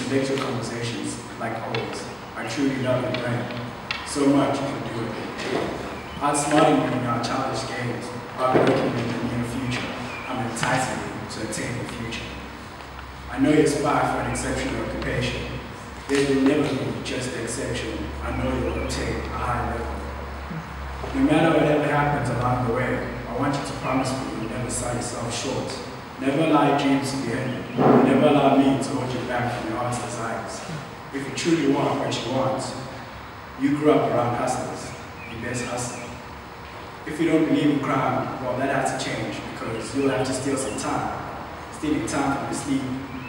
intellectual conversations like always. I truly love it, right? So much you can do with it. Outsmarting you in our childish games, outworking you in the near future. I'm enticing you to attain the future. I know you aspire for an exceptional occupation. There will never be just the exception. I know you'll obtain a high level. No matter whatever happens along the way, I want you to promise me you'll never sell yourself short. Never allow your dreams to be hindered. Never allow me to hold you back from your heart's desires. If you truly want what you want, you grew up around hustlers. You best hustle. If you don't believe in crime, well, that has to change because you'll have to steal some time. Stealing time from your sleep,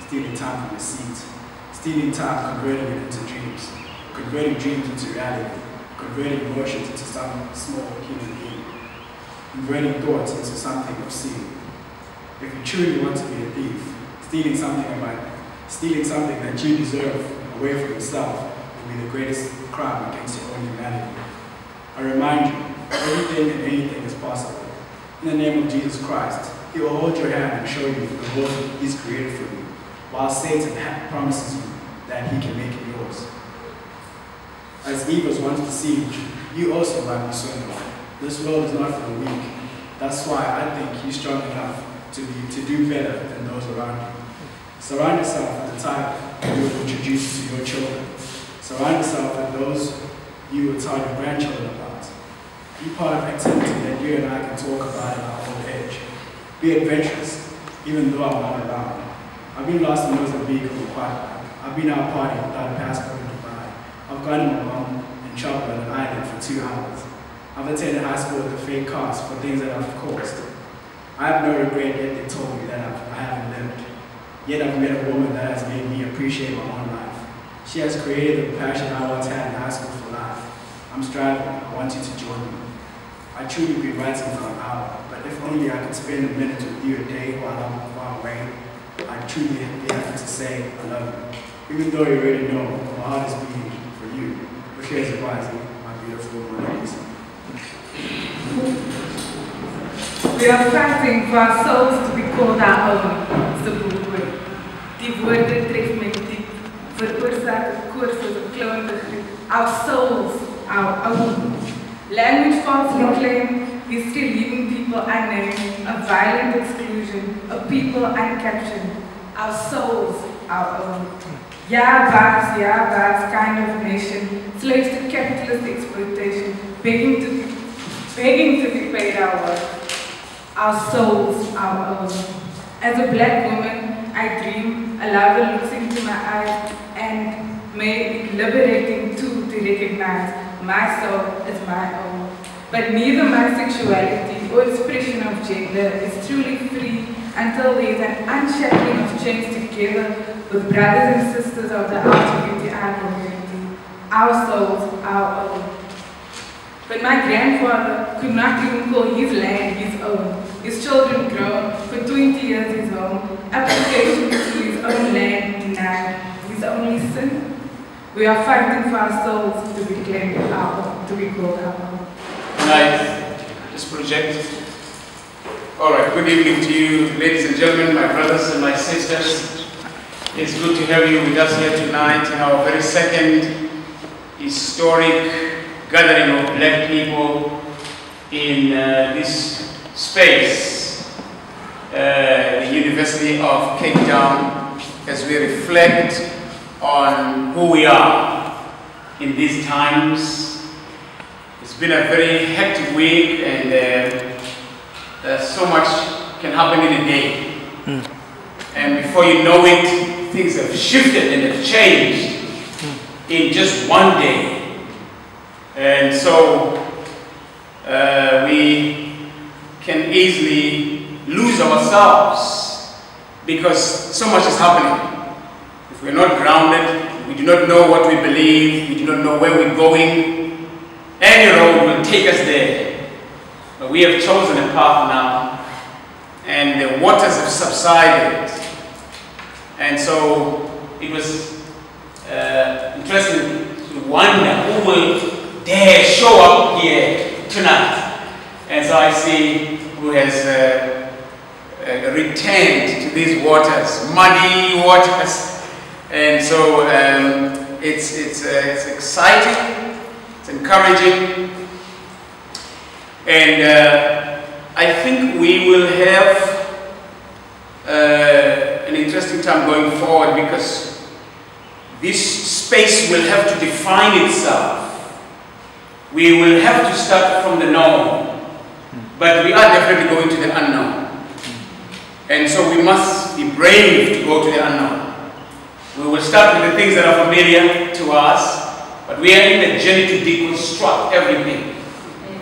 stealing time from your seat, stealing time, converting it into dreams, converting dreams into reality, converting emotions into some small human being, converting thoughts into something obscene. If you truly want to be a thief, stealing something that you deserve away from yourself will be the greatest crime against your own humanity. I remind you, everything and anything is possible. In the name of Jesus Christ, He will hold your hand and show you the world He's created for you, while Satan promises you that he can make it yours. As Eve was once deceived, you also might be swindled. This world is not for the weak. That's why I think you're strong enough to do better than those around you. Surround yourself with the type you will introduce to your children. Surround yourself with those you will tell your grandchildren about. Be part of activity that you and I can talk about at our old age. Be adventurous, even though I'm not around. I've been lost in Mozambique for quite a while. I've been out partying without a passport in Dubai. I've gotten my mom in trouble on an island for 2 hours. I've attended high school with a fake cost for things that I've caused. I have no regret yet they told me that I haven't lived. Yet I've met a woman that has made me appreciate my own life. She has created the passion I once had in high school for life. I'm striving. I want you to join me. I truly be writing for an hour, but if only I could spend a minute with you a day while I'm far away, I truly be happy to say I love you. Even though you already know my heart is beating for you. But here's a wisely, my beautiful Mona Lisa. We are fighting for our souls to be called our own, is the boekwoord. Die woorde tref my diep, veroorsaak het koors soos 'n kloonde griep. Our souls, our own. Language falsely claimed, we still leaving people unnamed, a violent exclusion, a people uncaptioned. Our souls, our own. Yeah, vibes kind of nation, slaves to capitalist exploitation, begging to be paid our worth. Our souls, our own. As a black woman, I dream, a lover looks into my eyes, and may it be liberating too to recognize my soul is my own. But neither my sexuality or expression of gender is truly free until there is an unshackling of chains together with brothers and sisters of the LGBTI community. Our souls, our own. But my grandfather could not even call his land his own. His children grown, for 20 years his home. Application to his own land denied. His only sin. We are fighting for our souls to be claimed our own, to be called our own. Nice. This project. All right. Good evening to you, ladies and gentlemen, my brothers and my sisters. It's good to have you with us here tonight in our very second historic gathering of black people in this space, the University of Cape Town, as we reflect on who we are in these times. It's been a very hectic week, and so much can happen in a day. And before you know it, things have shifted and have changed in just one day. And so we can easily lose ourselves because so much is happening. If we're not grounded, we do not know what we believe, we do not know where we're going, any road will take us there. But we have chosen a path now, and the waters have subsided. And so it was interesting to wonder who will dare show up here tonight. And so I see who has returned to these waters, muddy waters, And so it's exciting, it's encouraging, and I think we will have an interesting time going forward, because this space will have to define itself. We will have to start from the known, but we are definitely going to the unknown. And so we must be brave to go to the unknown. We will start with the things that are familiar to us, but we are in the journey to deconstruct everything,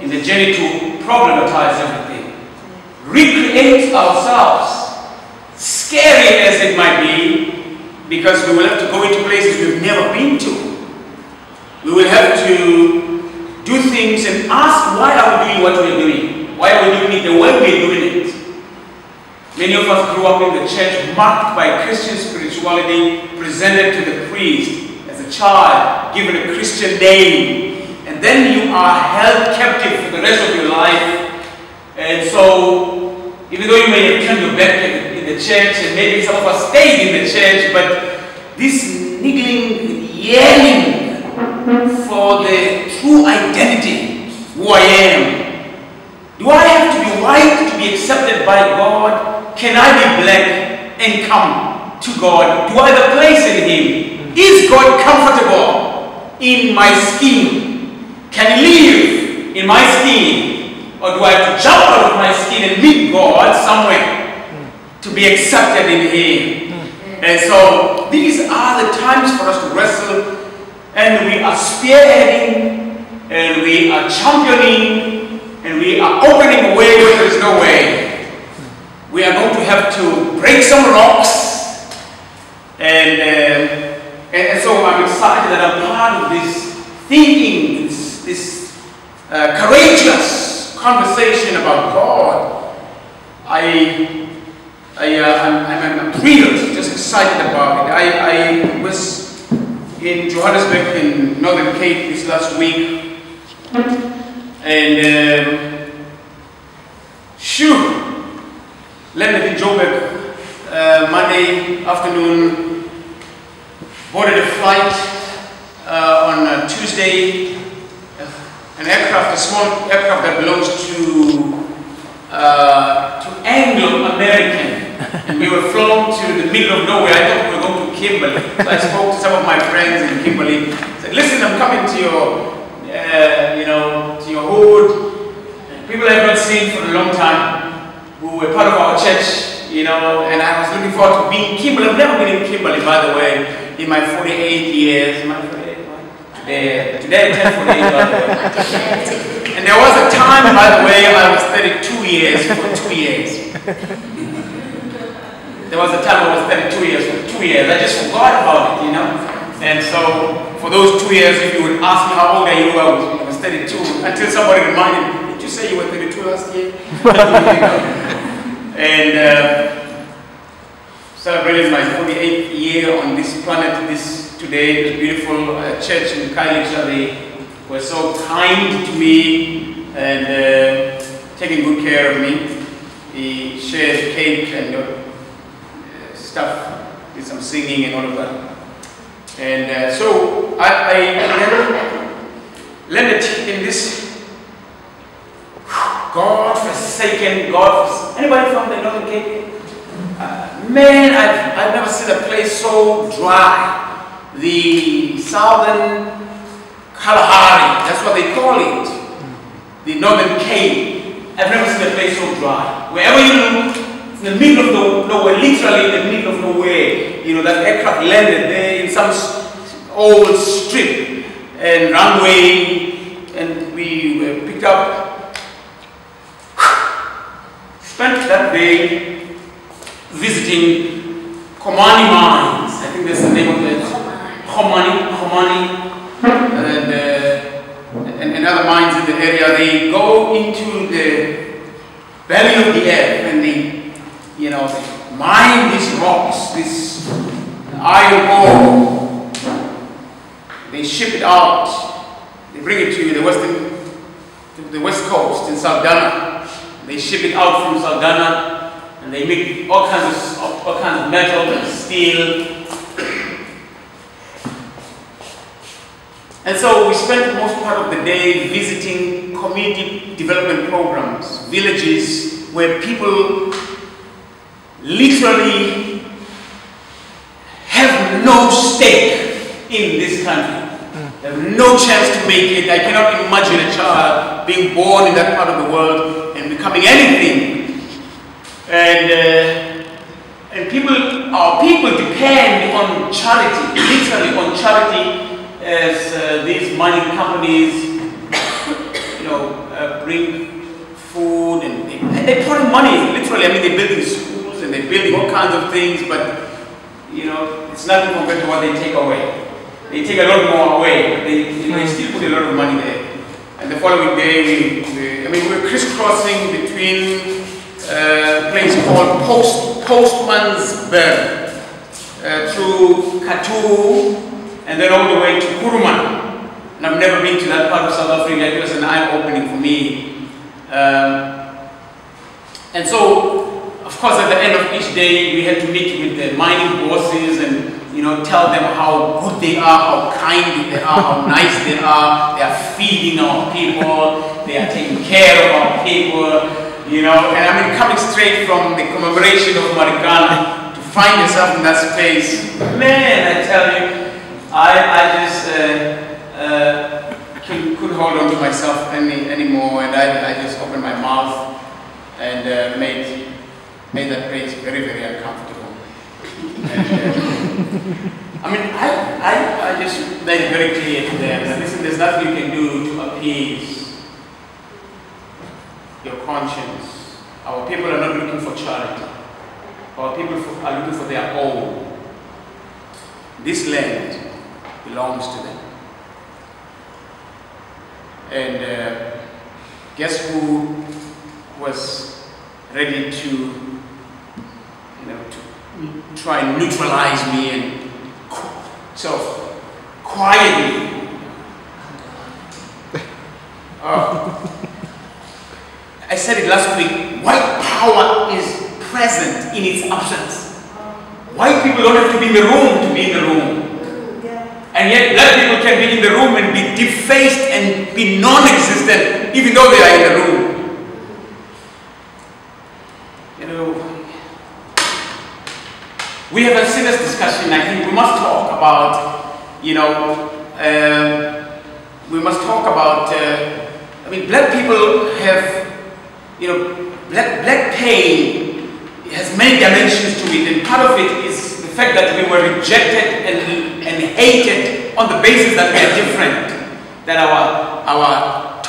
in the journey to problematize everything, recreate ourselves, scary as it might be, because we will have to go into places we've never been to. We will have to do things and ask, why are we doing what we're doing? Why are we doing it the way we're doing it? Many of us grew up in the church marked by Christian spirituality, presented to the priest as a child, given a Christian name, and then you are held captive for the rest of your life. And so, even though you may have turned your back in the church, and maybe some of us stayed in the church, but this niggling, yearning for the true identity, who I am. Do I have to be white to be accepted by God? Can I be black and come to God? Do I have a place in Him? Is God comfortable in my skin? Can He live in my skin? Or do I have to jump out of my skin and meet God somewhere to be accepted in Him? And so these are the times for us to wrestle, and we are spearheading, and we are championing, and we are opening a way where there is no way. We are going to have to break some rocks, and so I'm excited that I'm part of this thinking, this courageous conversation about God. I'm thrilled, just excited about it. I was in Johannesburg in Northern Cape this last week, and landed in Joburg Monday afternoon, boarded a flight on Tuesday, an aircraft, a small aircraft that belongs to Anglo-American, and we were flown to the middle of nowhere. I thought we were going to Kimberley. So I spoke to some of my friends in Kimberley. I said, listen, I'm coming to your, to your hood. People I have not seen for a long time, who were part of our church, and I was looking forward to being in Kimberley. I've never been in Kimberley, by the way, in my 48 years. Today I turned 48, by the way. And there was a time, by the way, I was 32 years for 2 years. There was a time I was 32 years for 2 years. I just forgot about it, And so, for those 2 years, if you would ask me how old are you, I was 32. Until somebody reminded me, did you say you were 32 last year? And celebrated my 48th year on this planet today. It was beautiful. Church in Kailicha, they were so kind to me and taking good care of me. He shared cake and stuff, did some singing and all of that. And so I landed in this God-forsaken, anybody from the Northern Cape? Man, I've never seen a place so dry. The Southern Kalahari, that's what they call it. The Northern Cape. I've never seen a place so dry. Wherever you look, it's in the middle of nowhere, literally in the middle of nowhere. That aircraft landed there in some old strip and runway, and we were picked up. Spent that day visiting Khomani mines. I think that's the name of it. Khomani, and other mines in the area. They go into the belly of the earth and they mine these rocks, this iron ore. They ship it out. They bring it to the west coast in Saldanha. They ship it out from Saldanha, and they make all kinds of metal and steel. And so we spent most part of the day visiting community development programs, villages where people literally have no stake in this country. They have no chance to make it. I cannot imagine a child being born in that part of the world and becoming anything. And people, our people depend on charity, literally on charity, as these mining companies, bring food and they pour in money. Literally, I mean, they're building schools and they're building all kinds of things, but it's nothing compared to what they take away. They take a lot more away, but they still put a lot of money there. And the following day, we're crisscrossing between a place called Postmansberg through Katu, and then all the way to Kuruman. And I've never been to that part of South Africa. It was an eye-opening for me. And so, of course, at the end of each day, we had to meet with the mining bosses and tell them how good they are, how kind they are, how nice they are. They are feeding our people. They are taking care of our people. And I mean, coming straight from the commemoration of Marikana to find yourself in that space, man, I tell you, I just couldn't hold on to myself anymore, and I just opened my mouth and made that place very, very uncomfortable. I just made it very clear to them that listen, there's nothing you can do to appease your conscience. Our people are not looking for charity. Our people are looking for their own. This land belongs to them. And guess who was ready to try and neutralize me and sort of quiet me? I said it last week, white power is present in its absence. White people don't have to be in the room to be in the room. And yet black people can be in the room and be defaced and be non-existent even though they are in the room. We have a serious discussion. I think we must talk about, black people have, black pain has many dimensions to it, and part of it is the fact that we were rejected and hated on the basis that we are different, that our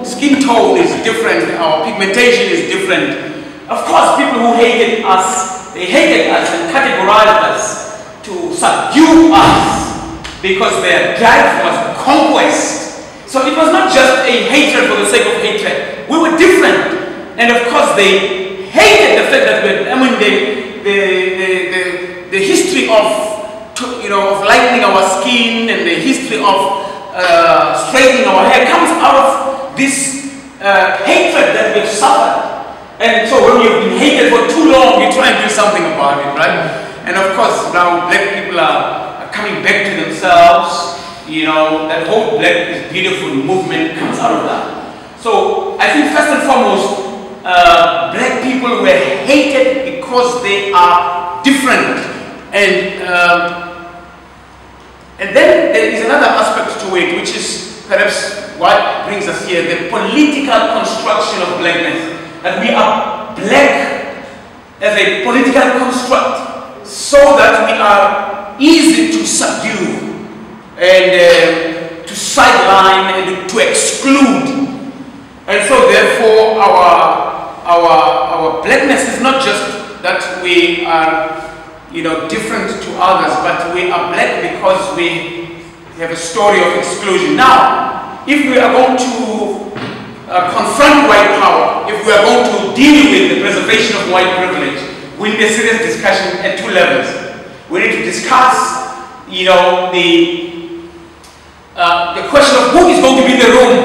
skin tone is different, our pigmentation is different. Of course, people who hated us, they hated us and categorized us to subdue us because their drive was conquest. So it was not just a hatred for the sake of hatred. We were different. And of course, they hated the fact that the history of lightening our skin and the history of straightening our hair comes out of this hatred that we've suffered. And so when you've been hated for too long, you try and do something about it, right? And of course, now black people are coming back to themselves. That whole Black is Beautiful movement comes out of that. So I think first and foremost, black people were hated because they are different. And then there is another aspect to it, which is perhaps what brings us here, the political construction of blackness. That we are black as a political construct so that we are easy to subdue and to sideline and to exclude. And so therefore our blackness is not just that we are different to others, but we are black because we have a story of exclusion. Now, if we are going to confront white power, if we are going to deal with the preservation of white privilege, we need a serious discussion at two levels. We need to discuss, the question of who is going to be in the room.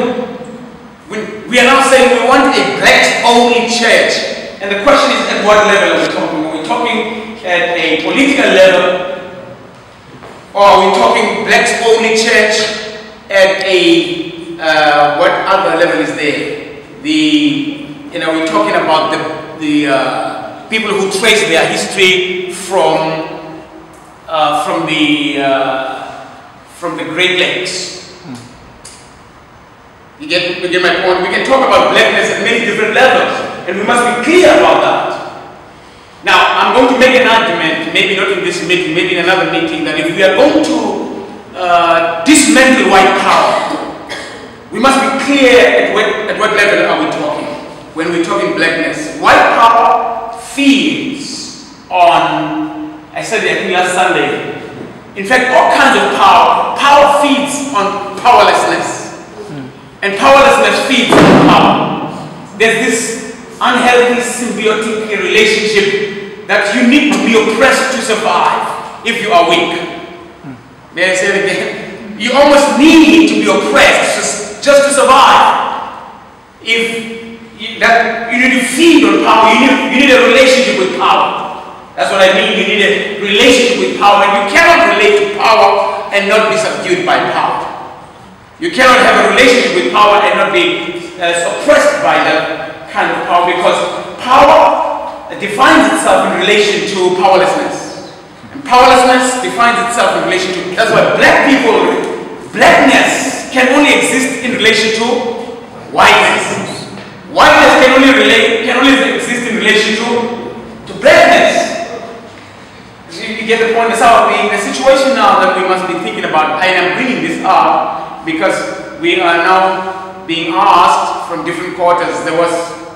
We are now saying we want a blacks-only church, and the question is at what level are we talking? Are we talking at a political level, or are we talking blacks-only church, at a, what other level is there? We're talking about the people who trace their history from the Great Lakes. You get my point? We can talk about blackness at many different levels, and we must be clear about that. Now, I'm going to make an argument, maybe not in this meeting, maybe in another meeting, that if we are going to dismantle white power, we must be clear at what level are we talking. When we're talking blackness, white power feeds on, I said it I think last Sunday, in fact, all kinds of power. Power feeds on powerlessness. And powerlessness feeds on power. There's this unhealthy symbiotic relationship that you need to be oppressed to survive if you are weak. May I say it again? You almost need to be oppressed just to survive. You need to feed on power. You need a relationship with power. That's what I mean. You need a relationship with power. And you cannot relate to power and not be subdued by power. You cannot have a relationship with power and not be suppressed by that kind of power, because power defines itself in relation to powerlessness. And powerlessness defines itself in relation to, that's why blackness can only exist in relation to whiteness. Whiteness can only exist in relation to blackness. You get the point? That's how the situation now that we must be thinking about. I am bringing this up because we are now being asked from different quarters. There was,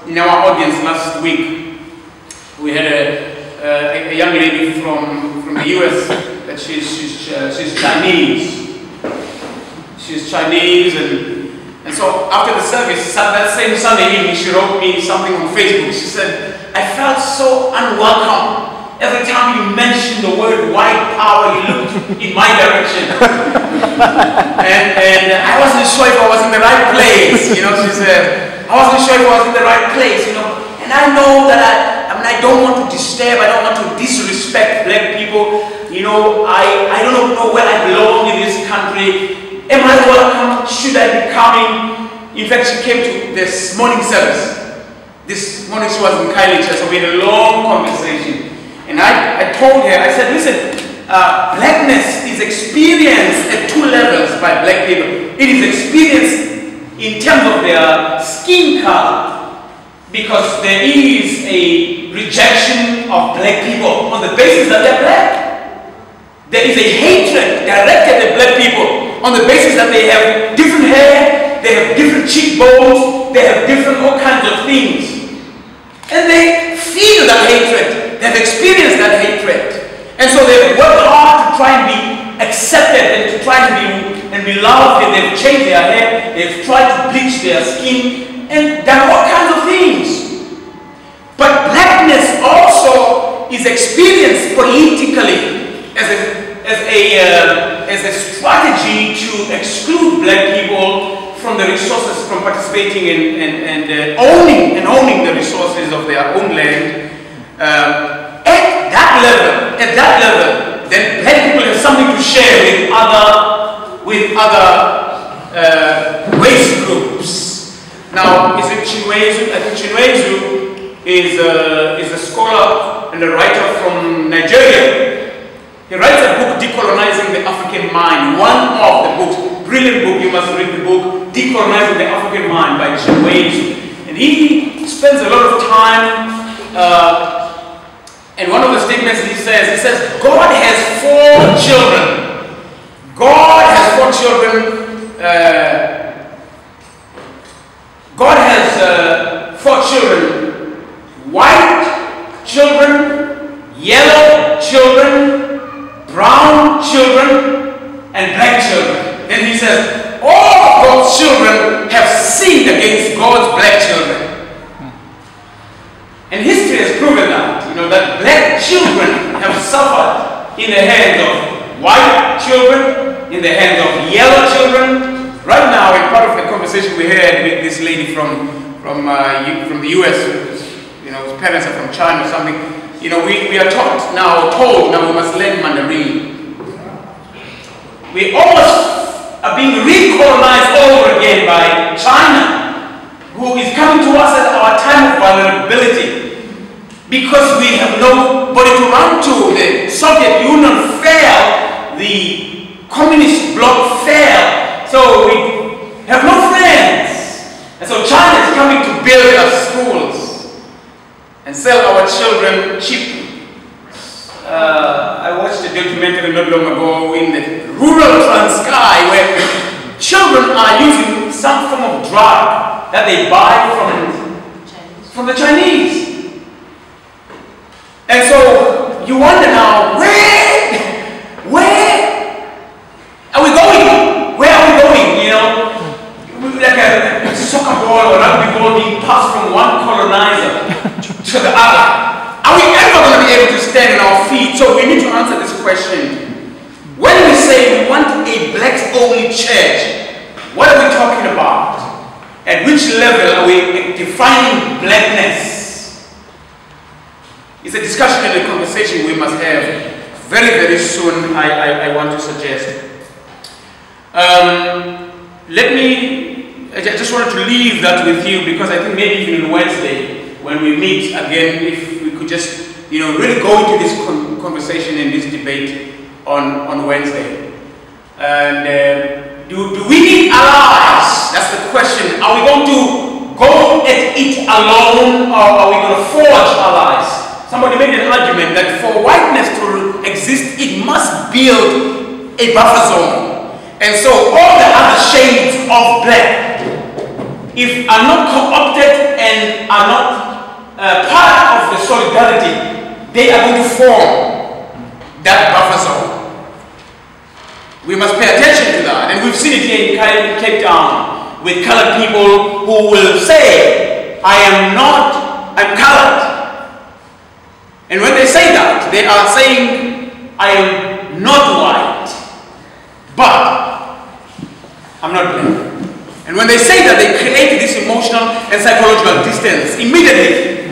in our audience last week, we had a young lady from the US that she's Chinese. She's Chinese, and so after the service, that same Sunday evening, she wrote me something on Facebook. She said, "I felt so unwelcome. Every time you mentioned the word white power, you looked in my direction." and I wasn't sure if I was in the right place. She said, I wasn't sure if I was in the right place, And I know that I don't want to disturb, I don't want to disrespect black people. I don't know where I belong in this country. Am I welcome? Should I be coming? In fact, she came to this morning service. This morning she was in Kylie Church, so we had a long conversation. And I told her, I said, listen, blackness is experienced at two levels by black people. It is experienced in terms of their skin color, because there is a rejection of black people on the basis that they're black. There is a hatred directed at black people on the basis that they have different hair, they have different cheekbones, they have different all kinds of things. And they feel that hatred. They've experienced that hatred. And so they've worked hard to try and be accepted and to try and be loved, and they've changed their hair, they've tried to bleach their skin, and done all kinds of things. But blackness also is experienced politically as a strategy to exclude black people from the resources, from participating and owning the resources of their own land. At that level, then black people have something to share with other race groups. Now, is it Chinwezu? I think Chinwezu is a scholar and a writer from Nigeria. He writes a book, Decolonizing the African Mind. One of the books, brilliant book, you must read the book, Decolonizing the African Mind by Xola. And he spends a lot of time, and one of the statements he says, God has 4 children. God has 4 children. God has 4 children. White children, yellow children, brown children, and black children. Then he says, all God's children have sinned against God's black children. And history has proven that, that black children have suffered in the hands of white children, in the hands of yellow children. Right now, in part of the conversation we had with this lady from the US, whose parents are from China or something, we are told now we must learn Mandarin. We almost are being colonized all over again by China, who is coming to us at our time of vulnerability because we have nobody to run to. The Soviet Union failed, the communist bloc failed, so we have no friends. And so China is coming to build our schools and sell our children cheap. I watched a documentary not long ago in the rural Transkei where children are using some form of drug that they buy from the Chinese. And so you wonder now, where are we going? Where are we going? You know, like a soccer ball or rugby ball being passed from one colonizer to the other. Are we ever going to be able to stand on our feet? So we need to answer this question. When we say we want a blacks-only church, what are we talking about? At which level are we defining blackness? It's a discussion and a conversation we must have very, very soon, I want to suggest. I just wanted to leave that with you because I think maybe even on Wednesday, when we meet again, if we could just, really go into this conversation and this debate on Wednesday. And do we need allies? That's the question. Are we going to go at it alone, or are we going to forge allies? Somebody made an argument that for whiteness to exist, it must build a buffer zone. And so all the other shades of black, if are not co-opted and are not part of the solidarity, they are going to form that buffer zone. We must pay attention to that. And we've seen it here in Cape Town with colored people who will say, I'm colored. And when they say that, they are saying, I am not white, but I'm not black. And when they say that, they create this emotional and psychological distance immediately.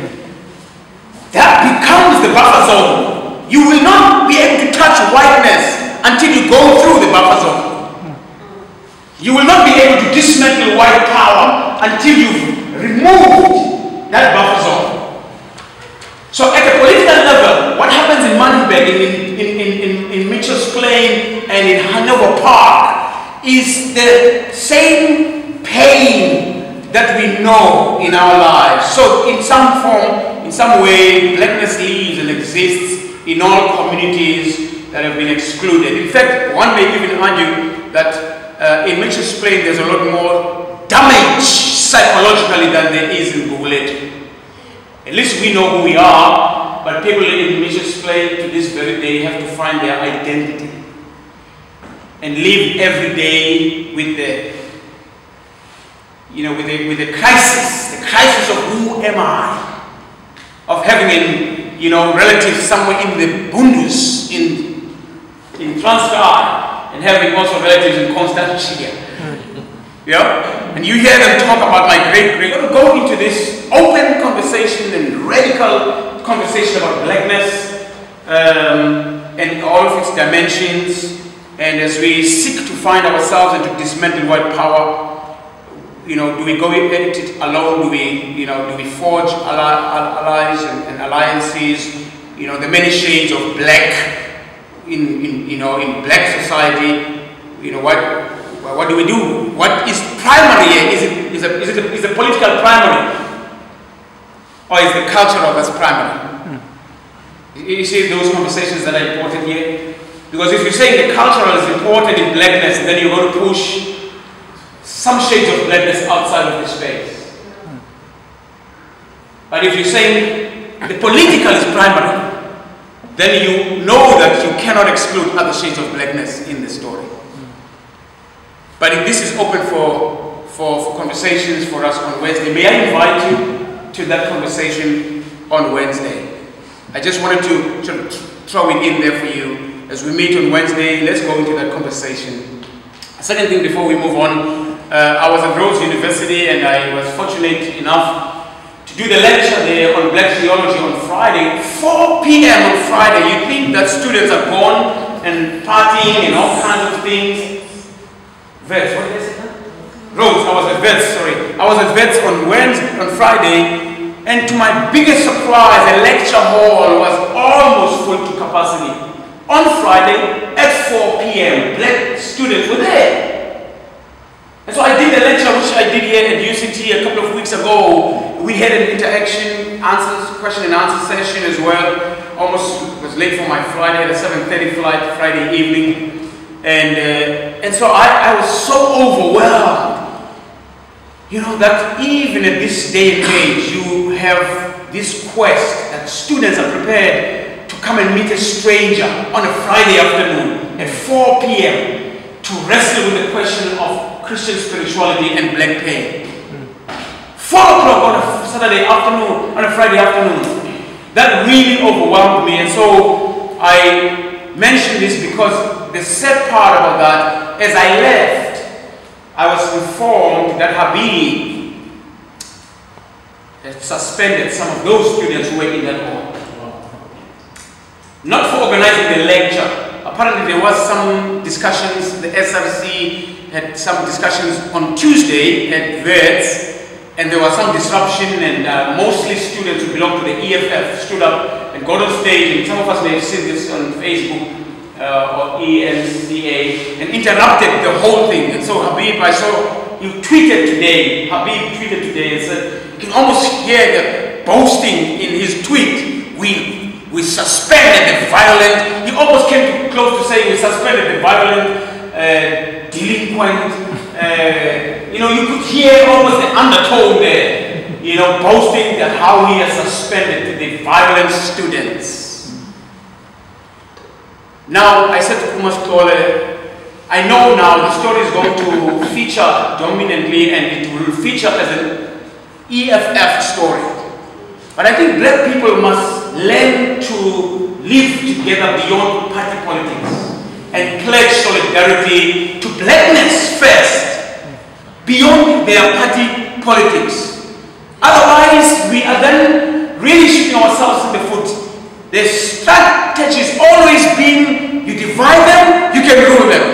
That becomes the buffer zone. You will not be able to touch whiteness until you go through the buffer zone. You will not be able to dismantle white power until you've removed that buffer zone. So at the political level, what happens in Manenberg, in Mitchell's Plain, and in Hanover Park is the same pain that we know in our lives. So in some form, in some way, blackness lives and exists in all communities that have been excluded. In fact, one may even argue that in Mitchell's Plain there's a lot more damage psychologically than there is in Gugulethu. At least we know who we are, but people in Mitchell's Plain to this very day have to find their identity and live every day with the with the crisis of who am I, of having relatives somewhere in the Bundus, in Transkei, and having also relatives in Constantia. And you hear them talk about my great-great. We're going to go into this open conversation and radical conversation about blackness and all of its dimensions. And as we seek to find ourselves and to dismantle white power, do we go at it alone? Do we forge allies and alliances? The many shades of black in black society. What do we do? What is primary here? Is the political primary, or is the cultural that's primary? You see those conversations that are important here. Because if you're saying the cultural is important in blackness, then you're going to push some shades of blackness outside of the space. But if you're saying the political is primary, then you know that you cannot exclude other shades of blackness in the story. But if this is open for conversations for us on Wednesday, may I invite you to that conversation on Wednesday? I just wanted to throw it in there for you. As we meet on Wednesday, let's go into that conversation. Second thing before we move on, I was at Rhodes University and I was fortunate enough to do the lecture there on Black theology on Friday, 4 p.m. on Friday. You'd think that students are gone and partying and all kinds of things. Vex, what did I say? Vets on Friday, and to my biggest surprise, the lecture hall was almost full to capacity. On Friday at 4 p.m., black students were there. And so I did a lecture which I did here at UCT a couple of weeks ago. We had an question and answer session as well. Almost was late for my Friday, at a 7:30 flight Friday evening. And so I was so overwhelmed. You know, that even at this day and age, you have this quest that students are prepared to come and meet a stranger on a Friday afternoon at 4 p.m. to wrestle with the question of Christian spirituality and black pain. 4 o'clock on a Saturday afternoon, on a Friday afternoon. That really overwhelmed me, and so I mention this because the sad part about that, as I left, I was informed that Habib had suspended some of those students who were in that hall. Not for organizing the lecture. Apparently there was some discussions, the SRC had some discussions on Tuesday at Vets, and there was some disruption, and mostly students who belong to the EFF stood up and got on stage, and some of us may have seen this on Facebook or ENCA, and interrupted the whole thing. And so Habib, I saw you tweeted today, Habib tweeted today and said, you can almost hear the boasting in his tweet. We suspended the violent, he almost came close to saying we suspended the violent, delinquent, you know, you could hear almost the undertone there, you know, boasting that how he has suspended the violent students. Now, I said to Kumas Tole, I know now the story is going to feature dominantly, and it will feature as an EFF story. But I think black people must learn to live together beyond party politics and pledge solidarity to blackness first, beyond their party politics. Otherwise, we are then really shooting ourselves in the foot. The strategy has always been, you divide them, you can rule them.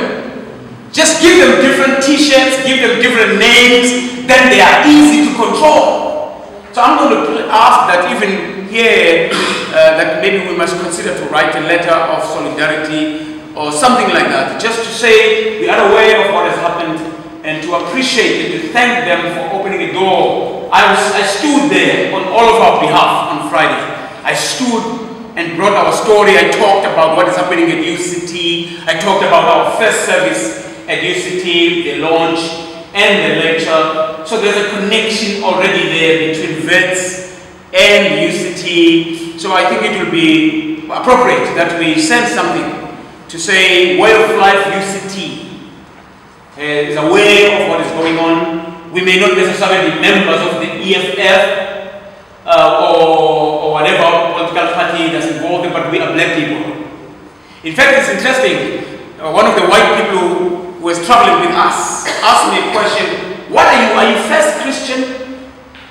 Just give them different t-shirts, give them different names, then they are easy to control. So I'm going to ask that even here, that maybe we must consider to write a letter of solidarity or something like that, just to say we are aware of what has happened and to appreciate and to thank them for opening a door. I stood there on all of our behalf on Friday. I stood and brought our story. I talked about what is happening at UCT. I talked about our first service at UCT, the launch and the lecture. So there's a connection already there between Vets and UCT. So I think it will be appropriate that we send something to say Way of Life UCT is aware of what is going on. We may not necessarily be members of the EFF or whatever political party that's involved, but we are black people. In fact, it's interesting. One of the white people who was traveling with us asked me a question: "What are you? Are you first Christian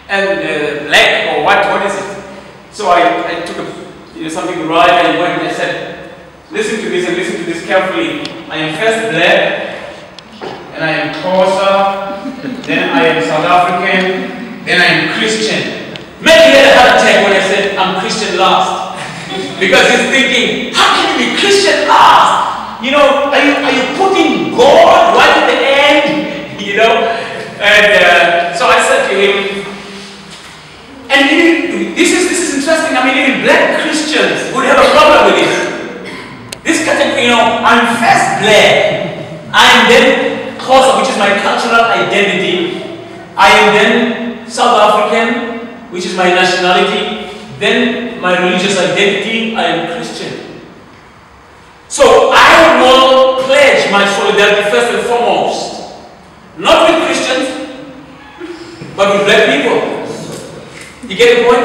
and black, or what? What is it?" So I took something to write, and went and I said, "Listen to this and listen to this carefully. I am first black, and I am Xola, then I am South African, then I am Christian." Maybe he had a heart attack when I said I'm Christian last. Because he's thinking, how can you be Christian last? You know, are you putting God right at the end? You know? And so I said to him, and this is interesting. I mean, even black Christians would have a problem with this. This category, you know, I'm first black. I am then Xhosa, which is my cultural identity. I am then South African, which is my nationality, then my religious identity, I am Christian. So I will pledge my solidarity first and foremost, not with Christians, but with black people. You get the point?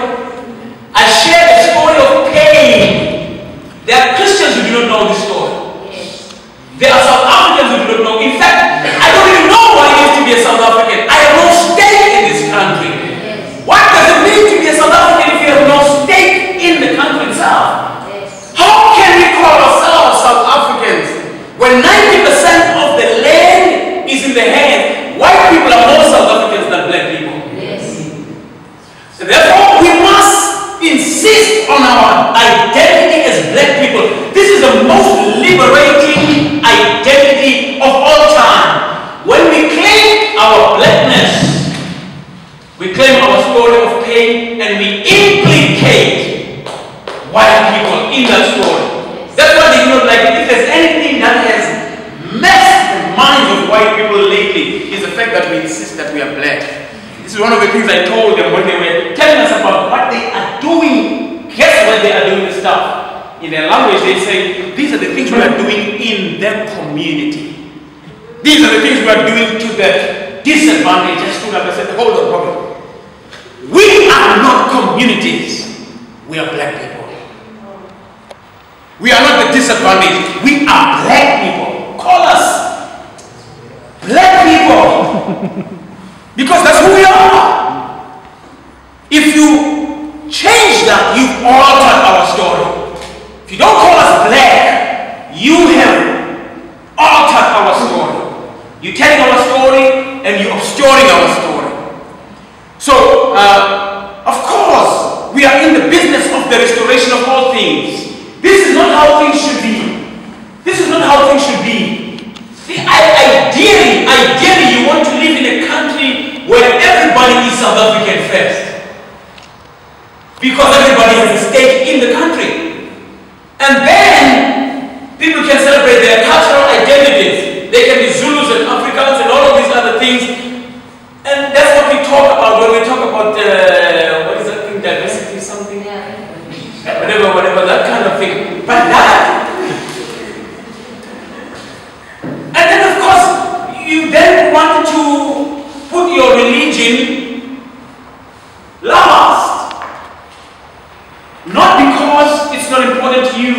I share the story of pain. There are Christians who do not know this story. There are South Africans who do not know. In fact, I don't even know what it is to be a South African. I have no stake in this country. What does it mean to be a South African if you have no stake in the country itself? How can we call ourselves South Africans when 90% of the land is in the hands? White people are is one of the things I told them when they were telling us about what they are doing. Guess what they are doing the stuff? In their language, they say, these are the things we are doing in their community. These are the things we are doing to the disadvantaged. I stood up and said, hold on. We are not communities. We are black people. We are not the disadvantaged. We are black people. Call us black people. Because that's who we are. If you change that, you've altered our story. If you don't call us black, you have altered our story. You're telling our story and you're obscuring our story. So, of course, we are in the business of the restoration of all things. This is not how things should be. This is not how things should be. Ideally, you want to live in a country where everybody is South African first. Because everybody has a stake in the country. And then, people can celebrate their cultural identities. They can be Zulus and Africans and all of these other things. And that's what we talk about when we talk about, what is that thing, diversity something? Whatever, that kind of thing. But that, and then of course, you then want to put your religion last. Not because it's not important to you.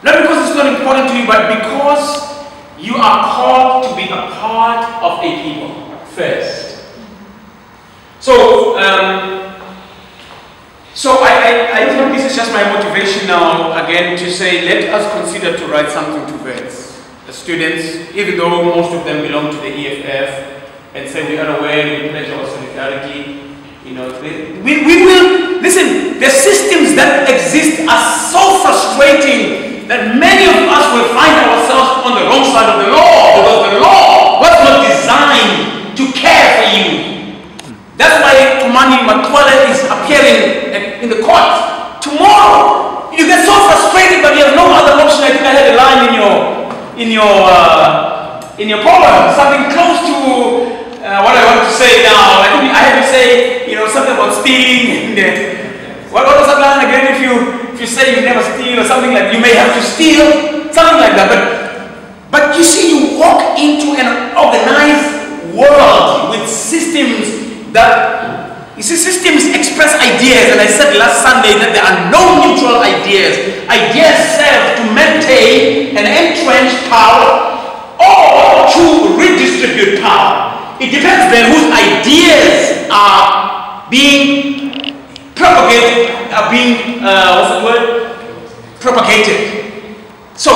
Not because it's not important to you, but because you are called to be a part of a people first. So, I think this is just my motivation now, again, to say, let us consider to write something to vets, the students, even though most of them belong to the EFF, and say we are aware, we pledge our solidarity. You know, we will, listen, the systems that exist are so frustrating that many of us will find ourselves on the wrong side of the law, because the law was not designed to care for you. That's why Tumani Makwala is appearing in the court tomorrow. You get so frustrated, but you have no other option. I think I had a line in your poem, something close to what I want to say now. I think I had to say, you know, something about stealing. What was that line again? If you say you never steal or something like, you may have to steal, something like that. But you see, you walk into an organized world with systems that, you see, systems express ideas, and I said last Sunday that there are no neutral ideas. Ideas serve to maintain and entrench power or to redistribute power. It depends then whose ideas are being propagated, propagated. So,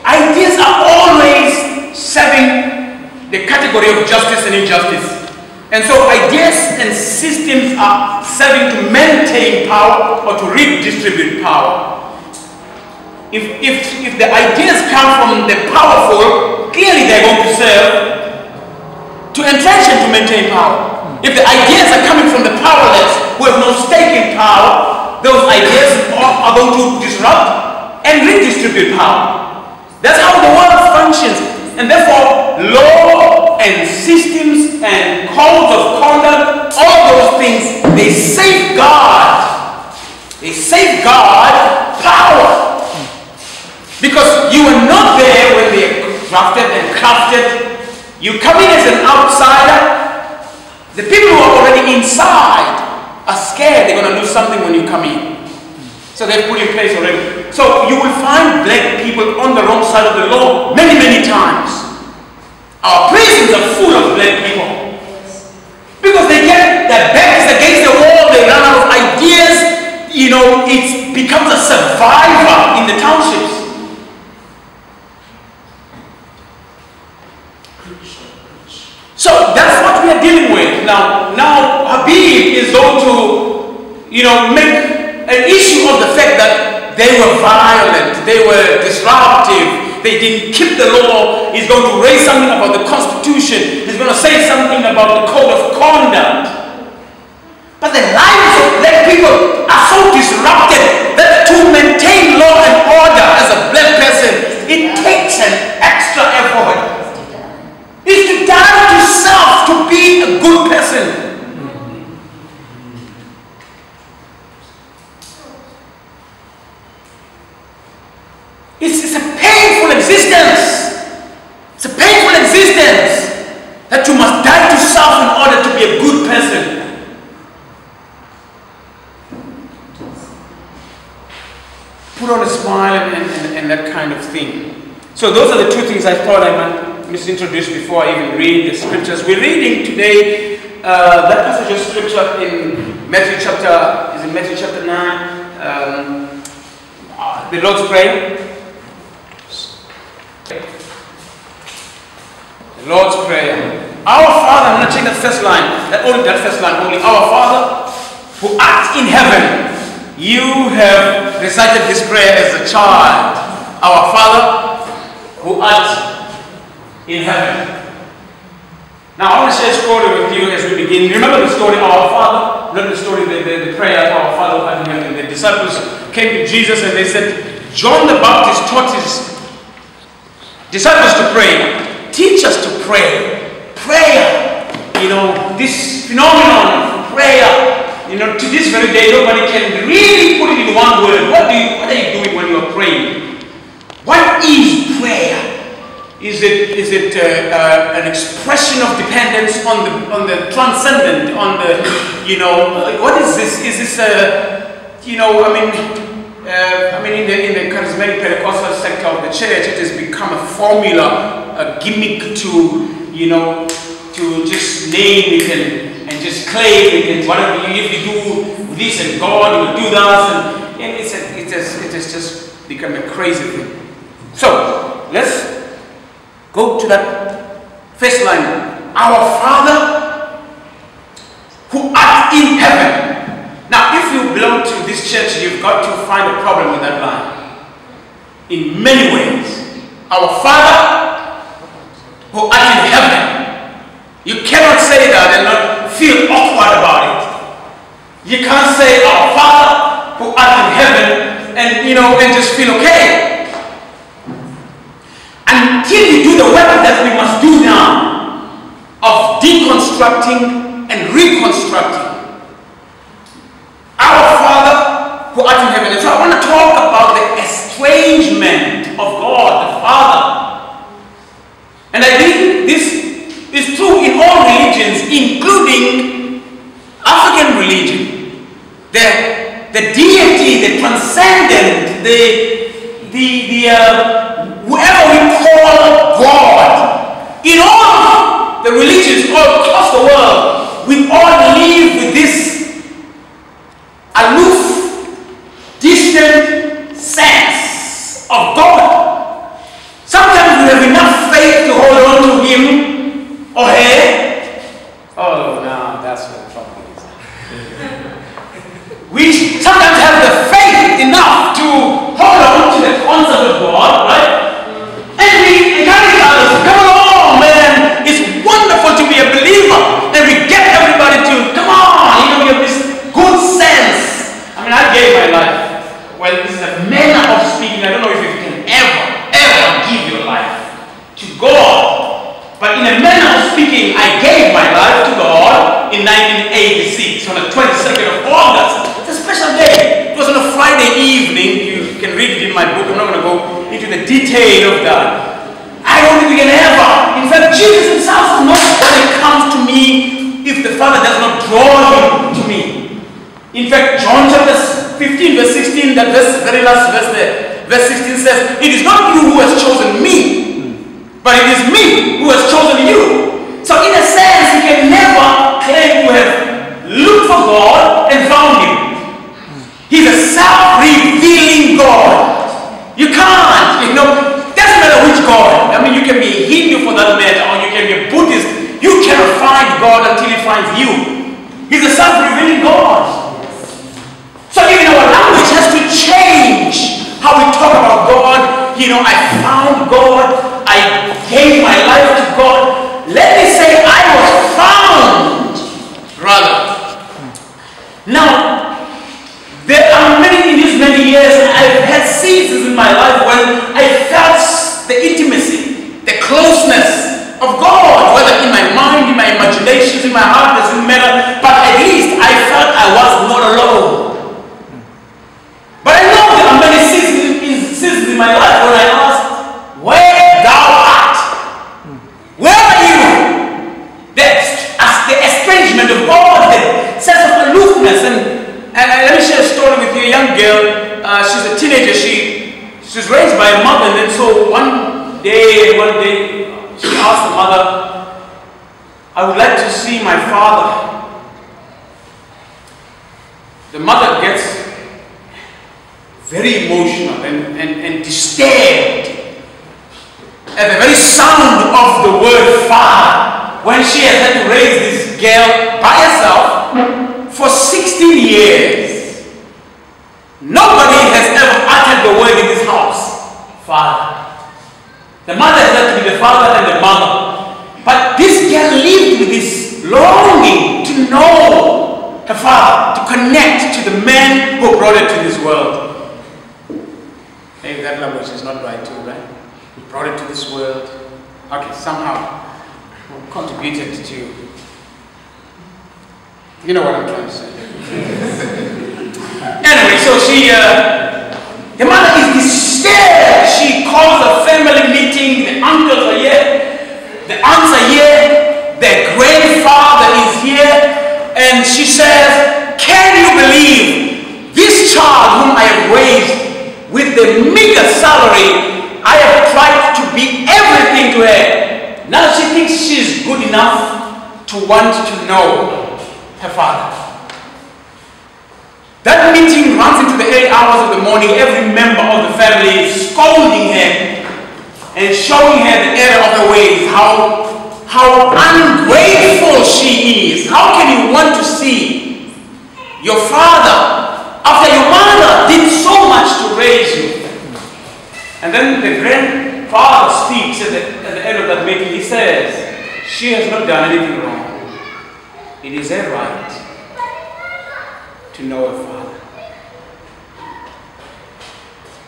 ideas are always serving the category of justice and injustice. And so ideas and systems are serving to maintain power or to redistribute power. If the ideas come from the powerful, clearly they're going to serve to entrench and to maintain power. If the ideas are coming from the powerless who have no stake in power, those ideas are going to disrupt and redistribute power. That's how the world functions. And therefore, law and systems and codes of conduct, all those things, they safeguard power. Because you were not there when they drafted and crafted. You come in as an outsider. The people who are already inside are scared they're going to do something when you come in. So they've put in place already. So you will find black people on the wrong side of the law many, many times. Our prisons are full of black people. Because they get their backs against the wall, they run out of ideas. You know, it becomes a survivor in the townships. So that's what we are dealing with. Now Habib is going to, you know, make an issue of the fact that they were violent, they were disruptive, they didn't keep the law. He's going to raise something about the Constitution. He's going to say something about the Code of Conduct. But the lives of black people are so disrupted that to maintain law and order as a black person, it takes an extra effort. It's to die to self existence. It's a painful existence that you must die to self in order to be a good person. Put on a smile and that kind of thing. So those are the two things I thought I might introduce before I even read the scriptures. We're reading today that passage of scripture in Matthew chapter 9, the Lord's Prayer. The Lord's Prayer. Our Father, I'm going to check that first line. That first line only. Our Father who art in heaven. You have recited this prayer as a child. Our Father who art in heaven. Now I want to share a story with you as we begin. Remember the story of our Father? Not the story, the prayer of our Father who art in heaven. The disciples came to Jesus and they said, John the Baptist taught his disciples to pray. Teach us to pray. Prayer. You know, this phenomenon of prayer. You know, to this very day, nobody can really put it in one word. What are you doing when you are praying? What is prayer? Is it an expression of dependence on the transcendent, on the, you know, what is this? Is this you know, I mean, in the charismatic Pentecostal sector of the church, it has become a formula, a gimmick to, you know, to just name it and just claim it, and whatever, if you do this and God will do that, and it has just become a crazy thing. So let's go to that first line. Our Father who art in heaven. Now if you belong to this church, you've got to find a problem with that line in many ways. Our Father who art in heaven. You cannot say that and not feel awkward about it. You can't say our Father who art in heaven and, you know, and just feel okay. Until you do the work that we must do now of deconstructing and reconstructing. Our Father who art in heaven. And so I want to talk about the estrangement of God, the Father. And I think this is true in all religions, including African religion. The deity, the transcendent, whoever we call God, in all the religions all across the world, we all live with this aloof, distant sense of God. Sometimes we have enough faith to hold on to Him. Oh, hey? Oh, no, that's what the problem is. We sometimes have the faith enough to hold on to the concept of God, right? And we encourage others, come along, man. It's wonderful to be a believer. And we get everybody to, come on, you know, you have this good sense. I mean, I gave my life. Well, this is a manner of speaking. I don't know if you can ever give your life to God. But in a manner of speaking, I gave my life to God in 1986 on the 22nd of August. It's a special day. It was on a Friday evening. You can read it in my book. I'm not going to go into the detail of that. I don't think we can ever. In fact, Jesus himself is not when it comes to me if the Father does not draw him to me. In fact, John chapter 15, verse 16, that very last verse there, verse 16 says, it is not you who has chosen me, but it is me who has chosen you. So in a sense, you can never claim to have looked for God and found Him. He's a self-revealing God. You can't, you know, doesn't matter which God. I mean, you can be a Hindu for that matter, or you can be a Buddhist. You cannot find God until He finds you. He's a self-revealing God. So even our language has to change how we talk about God. You know, I found God. I gave my life to God. Let me say I was found, rather. Now, there are in these many years, I've had seasons in my life when I felt the intimacy, the closeness of God, whether in my mind, in my imaginations, in my heart, doesn't matter, but at least I felt I was not alone. But I know there are many seasons in my life when I asked, where she's a teenager. She's raised by a mother, and then so one day she asked the mother, I would like to see my father. The mother gets very emotional and disturbed at the very sound of the word father when she has had to raise this girl by herself for 16 years. Nobody has ever uttered the word in this house, father. The mother has had to be the father and the mother. But this girl lived with this longing to know her father, to connect to the man who brought her to this world. Maybe that language is not right too, right? Who brought her to this world. Okay, somehow contributed to, you know what I'm trying to say. Anyway, so the mother is disturbed. She calls a family meeting. The uncles are here, the aunts are here, the grandfather is here, and she says, can you believe this child whom I have raised with the meager salary, I have tried to be everything to her. Now she thinks she's good enough to want to know her father. That meeting runs into the early hours of the morning. Every member of the family is scolding her and showing her the error of the ways, how ungrateful she is. How can you want to see your father after your mother did so much to raise you? And then the grandfather speaks at the end of that meeting. He says, she has not done anything wrong. It is her right to know her father.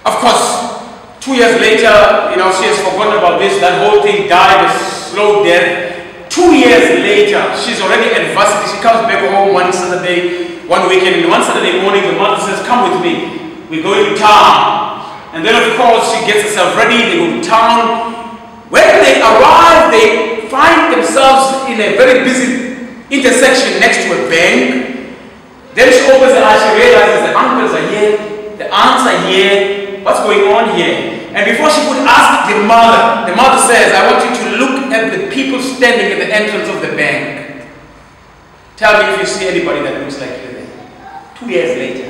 Of course, 2 years later, she has forgotten about this. That whole thing died a slow death. 2 years later, she's already at varsity. She comes back home one weekend, and one Saturday morning, the mother says, come with me. We're going to town. And then, of course, she gets herself ready. They go to town. When they arrive, they find themselves in a very busy intersection next to a bank. Then she opens her eyes, she realizes the uncles are here, the aunts are here, what's going on here? And before she could ask the mother says, I want you to look at the people standing at the entrance of the bank. Tell me if you see anybody that looks like you there. 2 years later.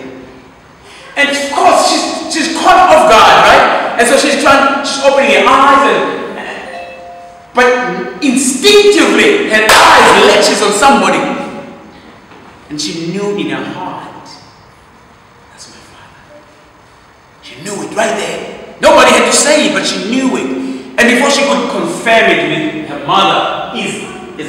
And of course, she's caught off guard, right? And so she's opening her eyes, but instinctively, her eyes latches on somebody. And she knew in her heart, that's my father. She knew it right there. Nobody had to say it, but she knew it. And before she could confirm it with her mother, is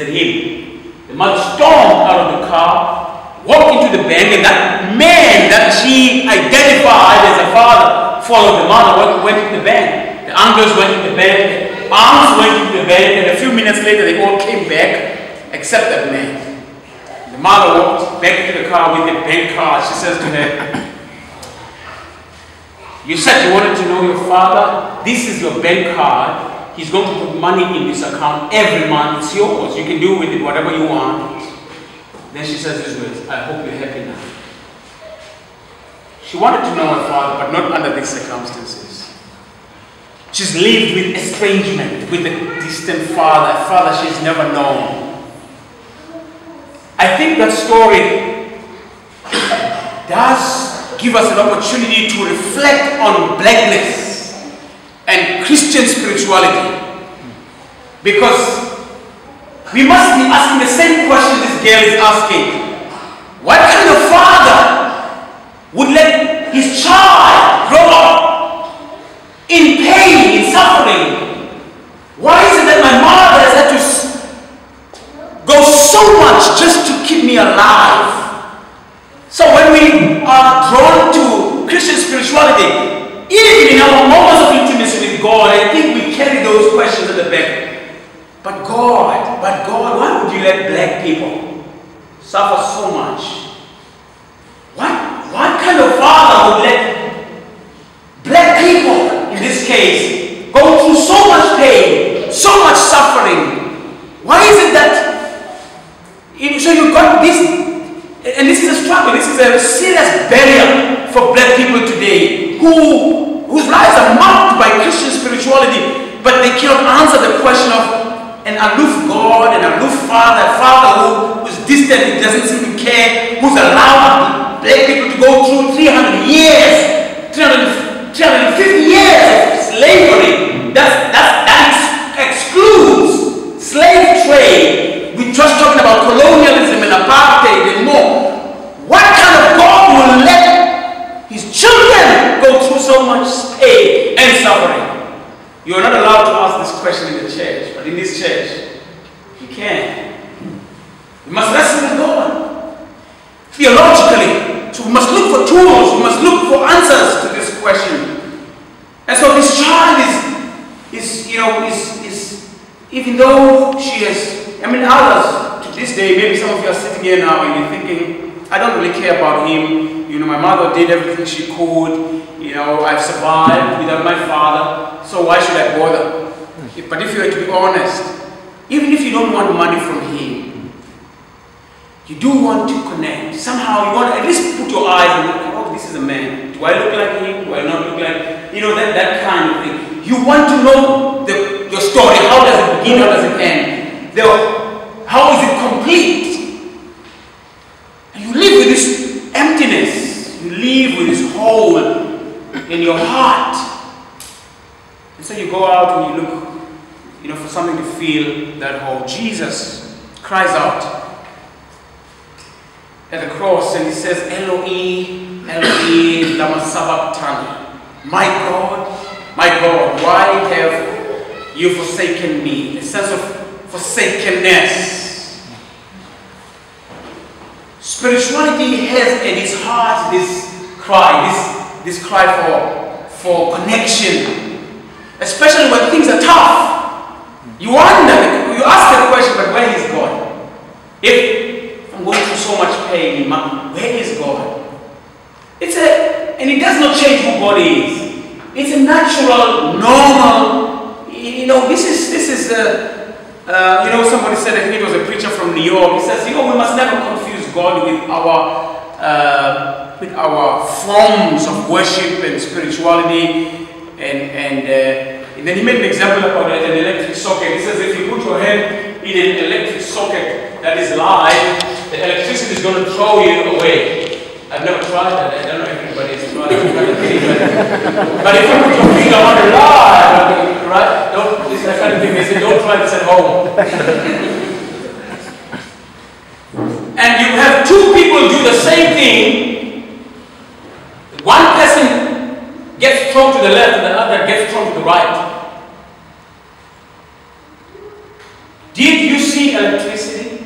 it him? The mother stormed out of the car, walked into the bank, and that man that she identified as a father followed the mother, went into the bank. The uncles went into the bank, the aunts went into the bank, and a few minutes later they all came back, except that man. The mother walked back to the car with the bank card. She says to her, you said you wanted to know your father. This is your bank card. He's going to put money in this account every month. It's yours. You can do with it whatever you want. Then she says these words, I hope you're happy now. She wanted to know her father, but not under these circumstances. She's lived with estrangement, with a distant father, a father she's never known. I think that story does give us an opportunity to reflect on blackness and Christian spirituality. Because we must be asking the same question this girl is asking. What kind of father would let his child grow up in pain, in suffering? Why is it that my mother has had to go so much just to keep me alive? So when we are drawn to Christian spirituality, even in our moments of intimacy with God, I think we carry those questions at the back. But God, why would you let black people suffer so much? What kind of father would let black people, in this case, go through so much pain, so much suffering? Why is it that so you got this, and this is a struggle, this is a serious barrier for black people today whose lives are marked by Christian spirituality, but they cannot answer the question of an aloof God, an aloof Father, a Father who's distant, who doesn't seem to care, who's allowed black people to go through 300 years, 350 years of slavery. That excludes slave trade. We're just talking about colonialism and apartheid and more. What kind of God will let his children go through so much pain and suffering? You are not allowed to ask this question in the church, but in this church, you can. We must wrestle with God theologically. So we must look for tools, we must look for answers to this question. And so this child is even though she has, others to this day, maybe some of you are sitting here now and you're thinking, I don't really care about him. My mother did everything she could. I've survived without my father, so why should I bother? But if you were to be honest, even if you don't want money from him, you do want to connect. Somehow you want to at least put your eyes and look, oh, this is a man. Do I look like him? Do I not look like, that kind of thing. You want to know your story. How does it begin? How does it end? How is it complete? And you live with this emptiness. You live with this hole in your heart. And so you go out and you look, for something to fill that hole. Jesus cries out at the cross and he says, Eloi, Eloi, lama sabachthani. My God, why have you forsaken me? A sense of forsakenness. Spirituality has at its heart this cry for connection. Especially when things are tough. You wonder, you ask the question, but where is God? If I'm going through so much pain, where is God? And it does not change who God is. It's a natural, normal, this is somebody said, I think it was a preacher from New York, he says, we must never confuse God with our forms of worship and spirituality, and then he made an example about an electric socket. He says, if you put your hand in an electric socket that is live, the electricity is going to throw you away. I've never tried that. I don't know if anybody has tried it. But if you put your finger on the live, right? This is the kind of thing they say, don't try this at home. And you have two people do the same thing. One person gets thrown to the left and the other gets thrown to the right. Did you see electricity?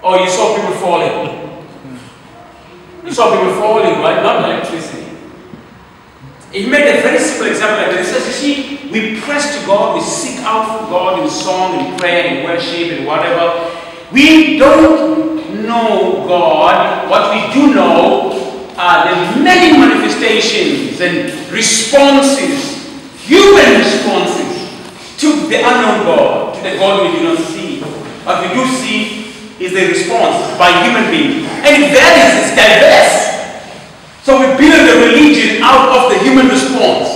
Or you saw people falling? You saw people falling, right? Not electricity. He made a very simple example like this. He says, you see, we press to God, we seek out for God in song, in prayer, in worship, and whatever. We don't know God. What we do know are the many manifestations and responses, human responses to the unknown God, to the God we do not see. What we do see is the response by human beings. And it varies, it's diverse. So we build a religion out of the human response.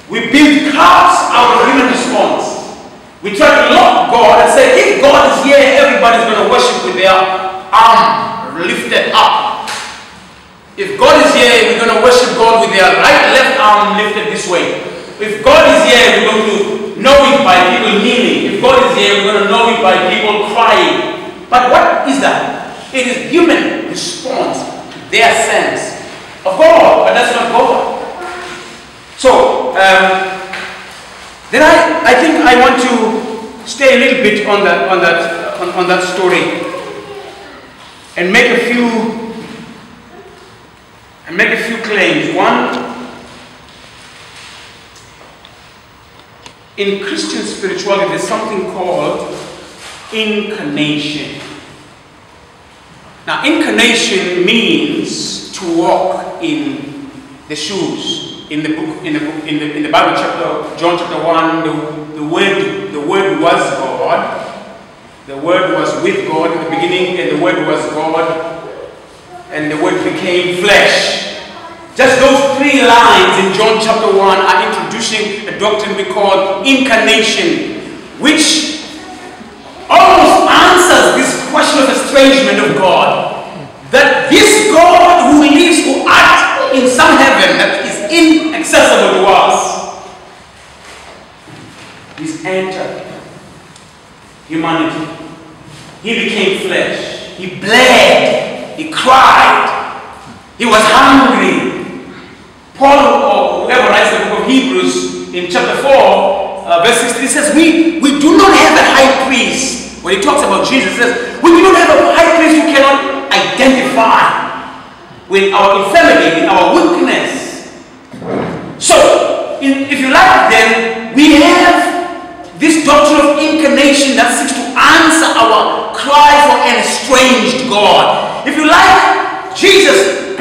We build cults out of human response. We try to lock God and say, if God is here, everybody's going to worship with their arm lifted up. If God is here, we're going to worship God with their left arm lifted this way. If God is here, we're going to know it by people kneeling. If God is here, we're going to know it by people crying. But what is that? It is human response to their sense of God, but that's not God. So, then I think I want to stay a little bit on that story and make a few claims. One, in Christian spirituality, there's something called incarnation. Now, incarnation means to walk in the shoes. In the Bible chapter, John chapter 1, the word was God. The word was with God in the beginning, and the word was God. and the Word became flesh. Just those 3 lines in John chapter 1 are introducing a doctrine we call incarnation, which almost answers this question of estrangement of God. That this God who lives, who acts in some heaven that is inaccessible to us, is entered humanity. He became flesh. He bled. He cried. He was hungry. Paul, or whoever writes the book of Hebrews in chapter 4, verse 16, says, we do not have a high priest. When he talks about Jesus, he says, we do not have a high priest who cannot identify with our infirmity, with our weakness. So, if you like, then we have this doctrine of incarnation that seeks to answer our cry for an estranged God. If you like, Jesus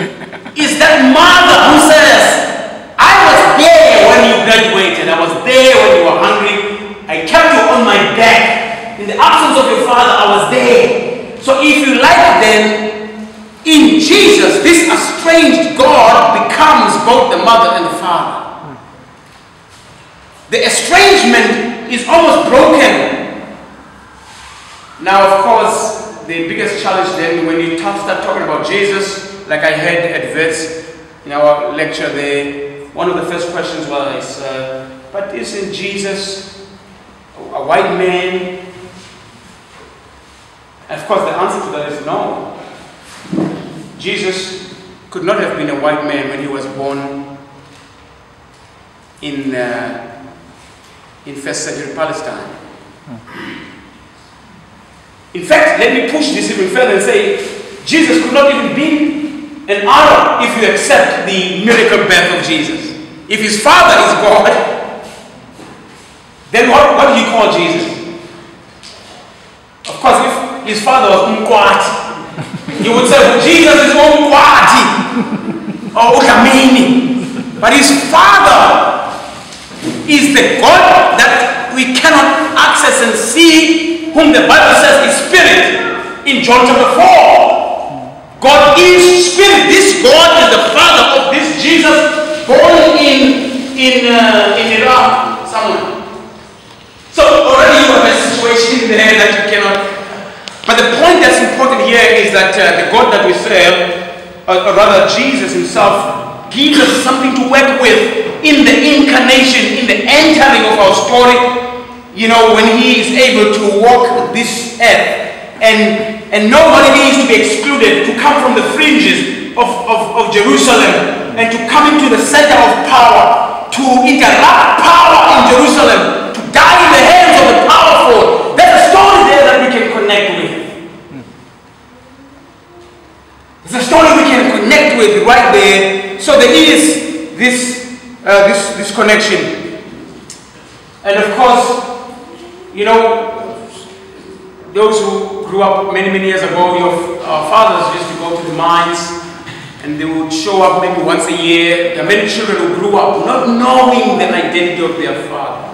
is that mother who says, I was there when you graduated. I was there when you were hungry. I kept you on my back. In the absence of your father, I was there. So if you like, then in Jesus, this estranged God becomes both the mother and the father. The estrangement is almost broken. Now, of course, the biggest challenge then when you start talking about Jesus, like I had adverts in our lecture there, one of the first questions was, but isn't Jesus a white man? And of course, the answer to that is no. Jesus could not have been a white man when he was born in first century Palestine. In fact, let me push this even further and say, Jesus could not even be an Arab if you accept the miracle birth of Jesus. If his father is God, then what do you call Jesus? Of course, if his father was Umkwati, you would say, well, Jesus is Umkwati or Ukamini. But his father is the God that we cannot access and see, whom the Bible says is spirit in John chapter 4. God is spirit. This God is the father of this Jesus born in Iraq somewhere. So already you have a situation there that you cannot. But the point that's important here is that the God that we serve, or rather Jesus himself, gives us something to work with in the incarnation, in the entering of our story. You know, when he is able to walk this earth. And nobody needs to be excluded to come from the fringes of Jerusalem and to come into the center of power, to interrupt power in Jerusalem, to die in the hands of the powerful. There's a story there that we can connect with. There's a story we can connect with right there. So there is this connection. And of course, you know, those who grew up many years ago, our fathers used to go to the mines and they would show up maybe once a year. There are many children who grew up not knowing the identity of their father.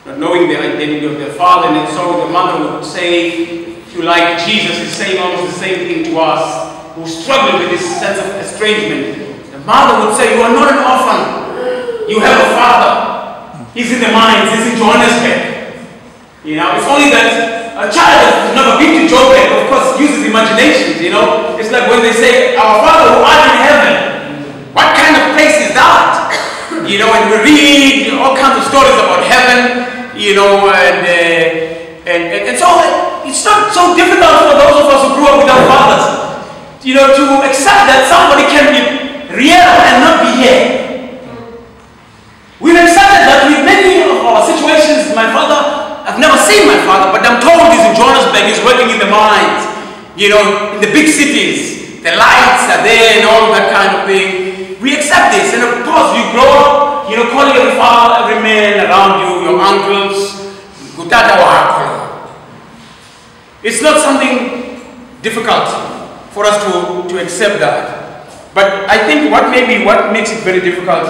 Not knowing the identity of their father, and so the mother would say, if you like, Jesus is saying almost the same thing to us, who struggle with this sense of estrangement. The mother would say, you are not an orphan. You have a father. He's in the mines, he's in Johannesburg. You know, it's only that a child has never been to Joburg, of course, uses imagination, you know. It's like when they say, our Father who art in heaven. What kind of place is that? You know, and we read all kinds of stories about heaven, you know, and so it's not so difficult for those of us who grew up without fathers, you know, to accept that somebody can be real and not be here. We've accepted that with many of our situations. My father, I've never seen my father, but I'm told he's in Johannesburg, he's working in the mines, you know, in the big cities. The lights are there and all that kind of thing. We accept this, and of course you grow up, you know, calling every father, every man around you, your uncles, Gutata Wahakolo. It's not something difficult for us to accept that. But I think what makes it very difficult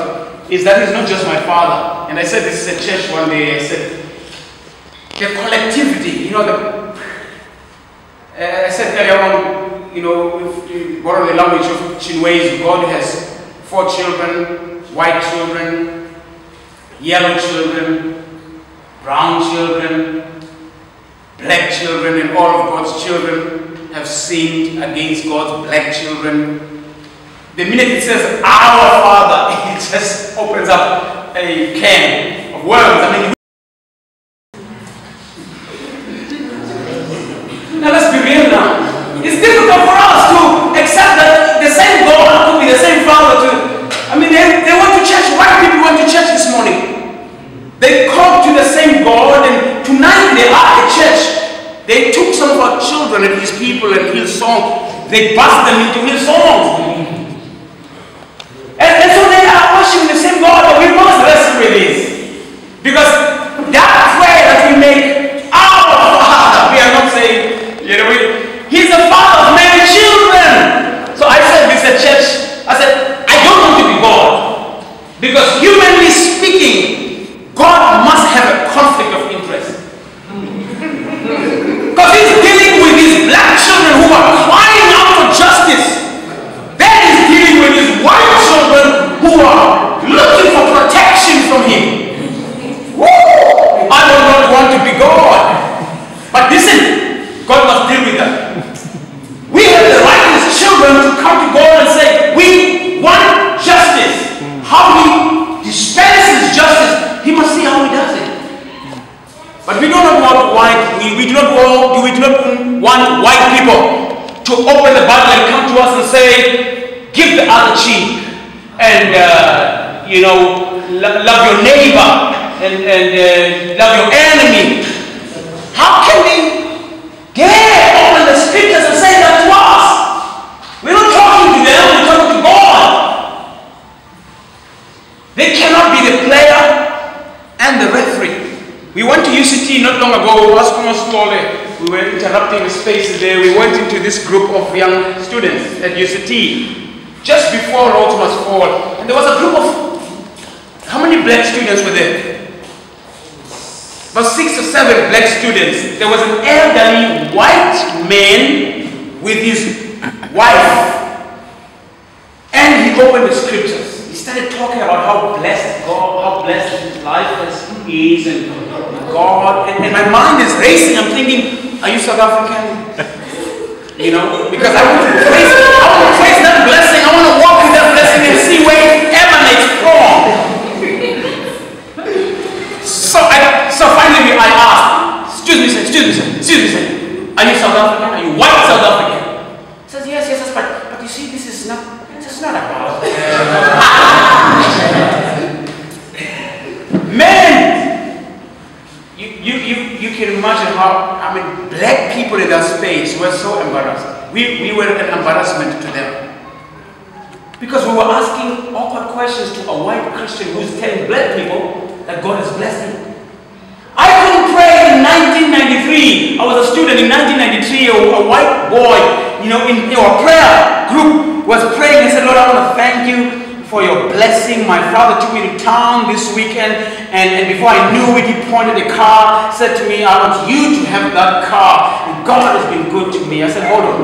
is that he's not just my father. And I said this at church one day, I said, the collectivity, you know, I said earlier on, you know, if you borrow the language of Chinese, God has 4 children, white children, yellow children, brown children, black children, and all of God's children have sinned against God's black children. The minute it says our Father, it just opens up a can of worms. I mean, now let's be real now. It's difficult for us to accept that the same God could be the same Father too. I mean, they went to church. White people went to church this morning. They called to the same God, and tonight they are at church. They took some of our children and His people and Hillsong. They buzzed them into Hillsong. And so they are worshiping the same God, but we must wrestle with this. Because that prayer that we make, our Father, we are not saying, you know, He's the Father of many children. So I said this at church. I said, I don't want to be God. Because humanly speaking, God must have a conflict of interest. Because He's dealing with His black children who are crying out for justice. Then He's dealing with His white children who are looking for protection from Him. Woo! I do not want to be God. But listen, God must deal with that. We have the right as children to come to God and say, we want justice. How He dispenses justice, He must see how He does it. But we do not want white, we do not want white people to open the Bible and come to us and say, give the other cheek and you know, love your neighbor and love your enemy. How can we open the scriptures and say that to us? We're not talking to them, we're talking to God. They cannot be the player and the referee. We went to UCT not long ago, we were interrupting the spaces there. We went into this group of young students at UCT just before Rotomas Fall. And there was a group of, how many black students were there? About 6 or 7 black students. There was an elderly white man with his wife. And he opened the scriptures. He started talking about how blessed God, how blessed his life is, and God. And my mind is racing. I'm thinking, are you South African? You know, because I want to trace that blessing. I want to walk in that blessing and see where it emanates from. So finally I asked, excuse me, sir, are you South African? Are you white South African? He says, yes, but you see, this is not about man, you can imagine how, I mean, black people in that space were so embarrassed. We were an embarrassment to them. Because we were asking awkward questions to a white Christian who's telling black people that God has blessed him. I couldn't pray in 1993. I was a student in 1993. A white boy, you know, in our prayer group was praying and said, Lord, I want to thank you for your blessing. My father took me to town this weekend, and before I knew it, he pointed the car, said to me, I want you to have that car, and God has been good to me. I said, hold on.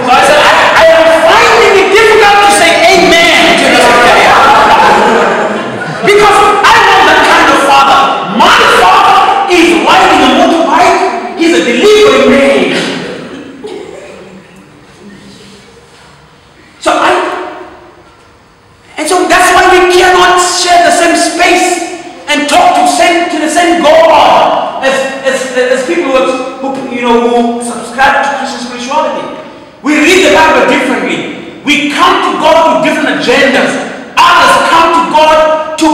So I said, I am finding it difficult to say amen to this prayer. Because I know that kind of father. My father is riding a motorbike. He's a delivery man. So that's why we cannot share the same space and talk to the same God as people who subscribe to Christian spirituality. We read the Bible differently. We come to God with different agendas. Others come to God to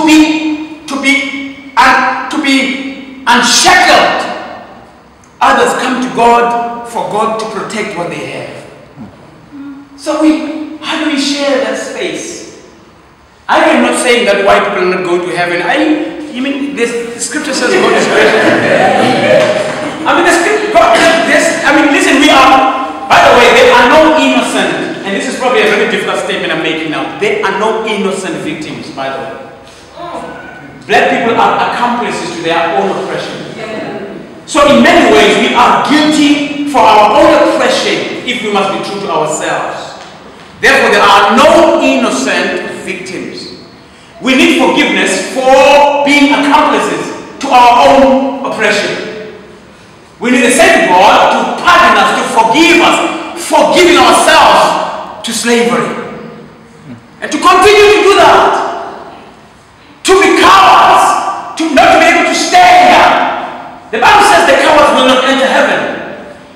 be unshackled. Others come to God for God to protect what they have. So how do we share that space? I am not saying that white people are not going to heaven. You mean the scripture says God is gracious. I mean the scripture, listen, we are, by the way, there are no innocent, and this is probably a very difficult statement I'm making now. There are no innocent victims, by the way. Black people are accomplices to their own oppression. So in many ways, we are guilty for our own oppression if we must be true to ourselves. Therefore, there are no innocent victims. We need forgiveness for being accomplices to our own oppression. We need the same God to pardon us, to forgive us, for giving ourselves to slavery. And to continue to do that, to be cowards, to not be able to stand. The Bible says the cowards will not enter heaven.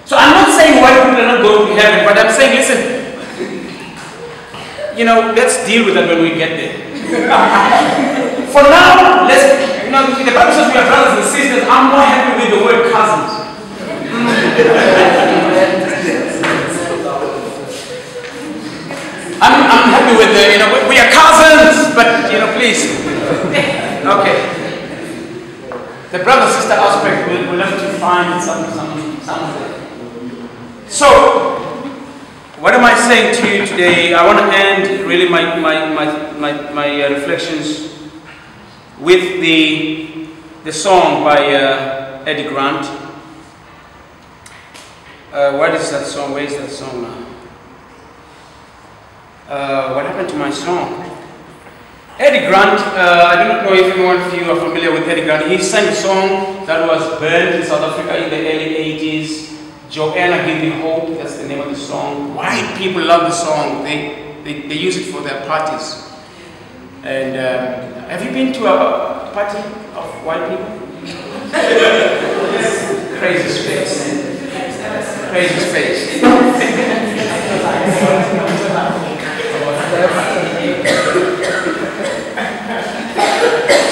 So I'm not saying white people are not going to heaven, but I'm saying, listen, you know, let's deal with that when we get there. For now, let's, you know, the Bible says we are brothers and sisters. I'm more happy with the word cousins. I'm happy with the, you know, we are cousins, but, you know, please. Okay. The brother-sister aspect, we'll have to find some of it. So, what am I saying to you today? I want to end really my reflections with the song by Eddie Grant. What is that song? Where is that song now? What happened to my song? Eddie Grant, I do not know if anyone of you are familiar with Eddie Grant. He sang a song that was burned in South Africa in the early 80s. Joanna Give Me Hope, that's the name of the song. White people love the song. They use it for their parties. And have you been to a party of white people? Crazy space. Crazy space.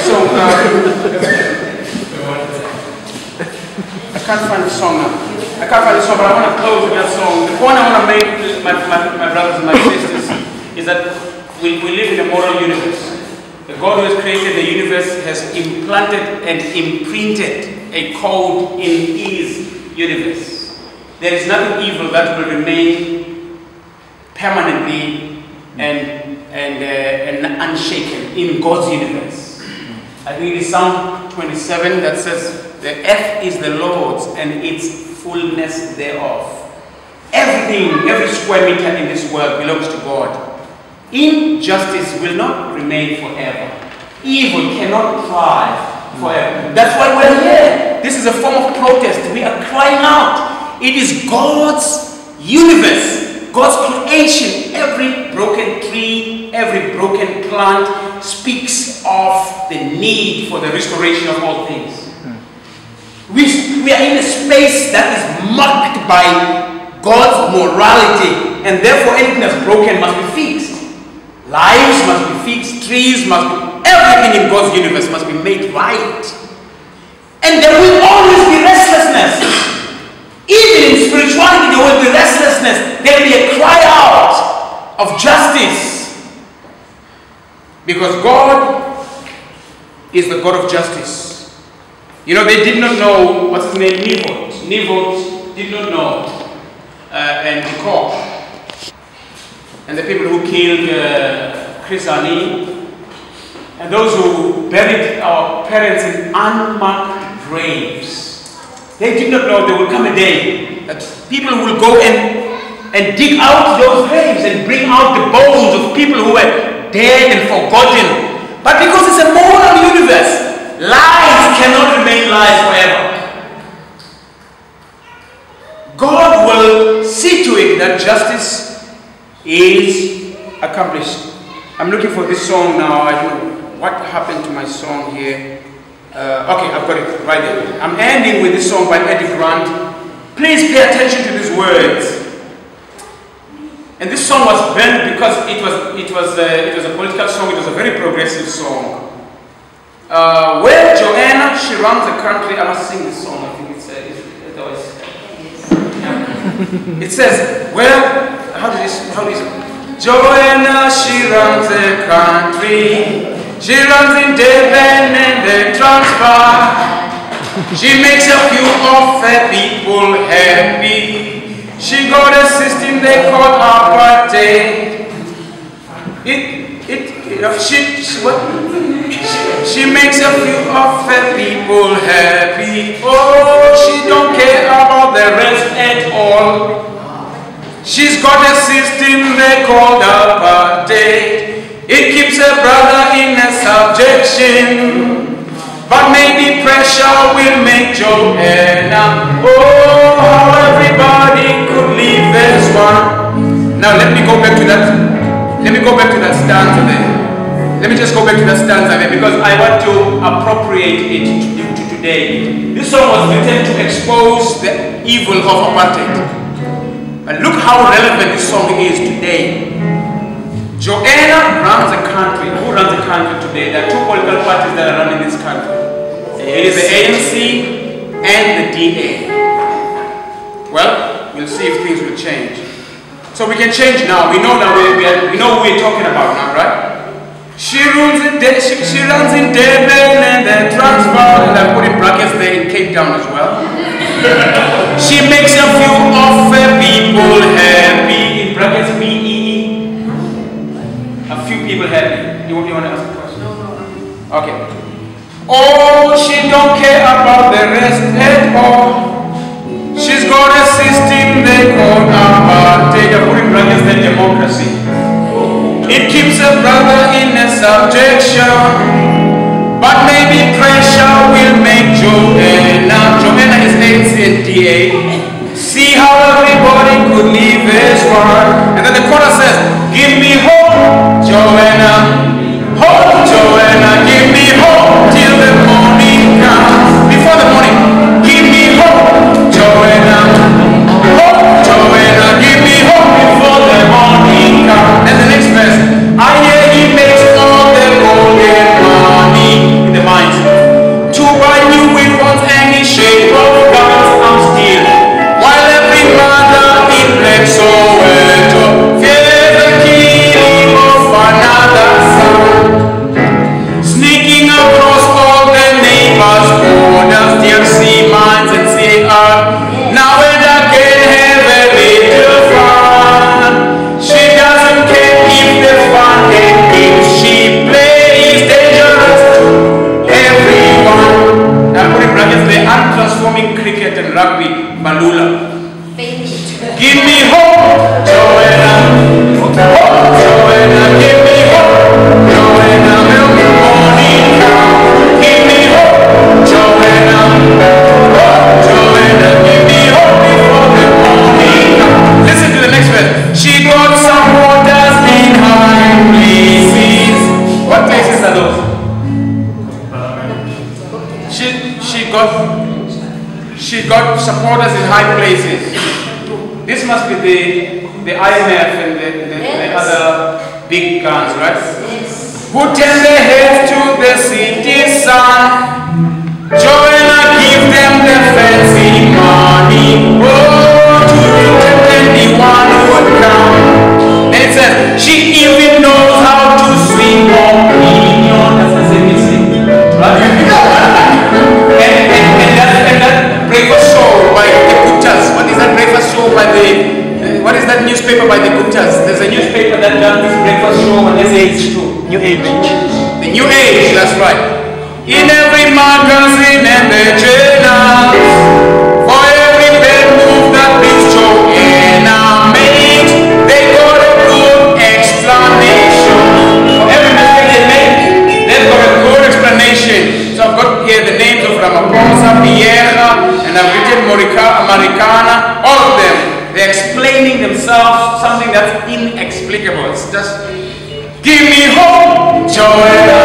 So, I can't find the song now. I can't find the song, but I want to close with that song. The point I want to make, my brothers and my sisters, is that we live in a moral universe. The God who has created the universe has implanted and imprinted a code in His universe. There is nothing evil that will remain permanently and unshaken in God's universe. I think it is Psalm 27 that says, the earth is the Lord's and its fullness thereof. Everything, every square meter in this world belongs to God. Injustice will not remain forever. Evil cannot thrive forever. That's why we're here. This is a form of protest. We are crying out. It is God's universe, God's creation. Every broken tree, every broken plant speaks of the need for the restoration of all things. We are in a space that is marked by God's morality, and therefore anything that's broken must be fixed. Lives must be fixed, trees must be, everything in God's universe must be made right. And there will always be restlessness. Even in spirituality, there will be restlessness. There will be a cry out of justice. Because God is the God of justice. You know, they did not know, what's his name, Nivot. Nivot did not know. And Nikor. And the people who killed Skosana. And those who buried our parents in unmarked graves. They did not know there will come a day that people will go and dig out those graves and bring out the bones of people who were dead and forgotten. But because it's a moral universe, lies cannot remain lies forever. God will see to it that justice is accomplished. I'm looking for this song now. I don't know what happened to my song here. Okay, I've got it right there. I'm ending with this song by Eddie Grant. Please pay attention to these words. And this song was banned because it was a political song. It was a very progressive song. Where Joanna, she runs the country. I must sing this song. I think it always. Yeah. It says, well, how does it? Joanna, she runs the country. She runs in Devon and the Transvaal. She makes a few of the people happy. She got a system they call apartheid. She makes a few of her people happy. Oh, she don't care about the rest at all. She's got a system they call apartheid. It keeps her brother in a subjection. But maybe pressure will make Joanna. Oh, how everybody could leave this one. Now let me go back to that. Let me go back to that stanza there. Let me just go back to that stanza there because I want to appropriate it to today. This song was written to expose the evil of apartheid. But look how relevant this song is today. Joanna runs a country. Who runs a country today? There are two political parties that are running this country. It is the ANC and the DA. Well, we'll see if things will change. So we can change now. We know now we know who we're talking about now, right? She runs in Durban and then Transvaal, and I put in brackets there in Cape Town as well. She makes a few of her people happy, in brackets BEE. A few people happy. You want to ask a question? No. Okay. Oh, she don't care about the rest at all. She's got a system they call apartheid. I put in brackets the democracy. It keeps her brother in a subjection. But maybe pressure will make Joanna. Joanna is ANCDA. See how everybody could leave this one. And then the chorus says, give me hope, Joanna. Hope, Joanna. Give me hope till the morning comes. Before the morning, give me hope, Joanna. Hope, Joanna. Give me hope before the morning comes. And the next verse, I hear he makes all the golden money in the mines to buy new weapons, any shape of guns, I'm still. While every mother in black Soweto fears the killing of another son, sneaking across all the neighbors' borders, DRC mines and CAR. Now and again have a little fun. She doesn't care if the fun ends. She plays dangerous to everyone. Now put in brackets the untransforming cricket and rugby, Balula. Give me hope, Joanna. Hope, Joanna. Give me hope, Joanna. Milk the morning cow. Give me hope, Joanna. Hope, Joanna. Give me hope before the morning comes. Listen to the next verse. She got some waters in high places. What places are those? She got supporters in high places. This must be the IMF and the other big guns, right? Yes. Who turn their heads to the city sun. Joanna give them the fancy money. Oh, to anyone who would come. And it says, she even knows how to swing opinion. That's the same thing, right? and that breakfast show by the Guptas. What is that breakfast show by the? What is that newspaper by the Guptas? There's a newspaper that does this breakfast show on this age too. New Age. The New Age. That's right. In every magazine and the journals, for every bad move that this Joanna makes, they got a good explanation. For every mistake they make, they've got a good explanation. So I've got here the names of Ramaphosa, Vieira, and I've written Americana, all of them. They're explaining themselves something that's inexplicable. It's just, give me hope, Joanna.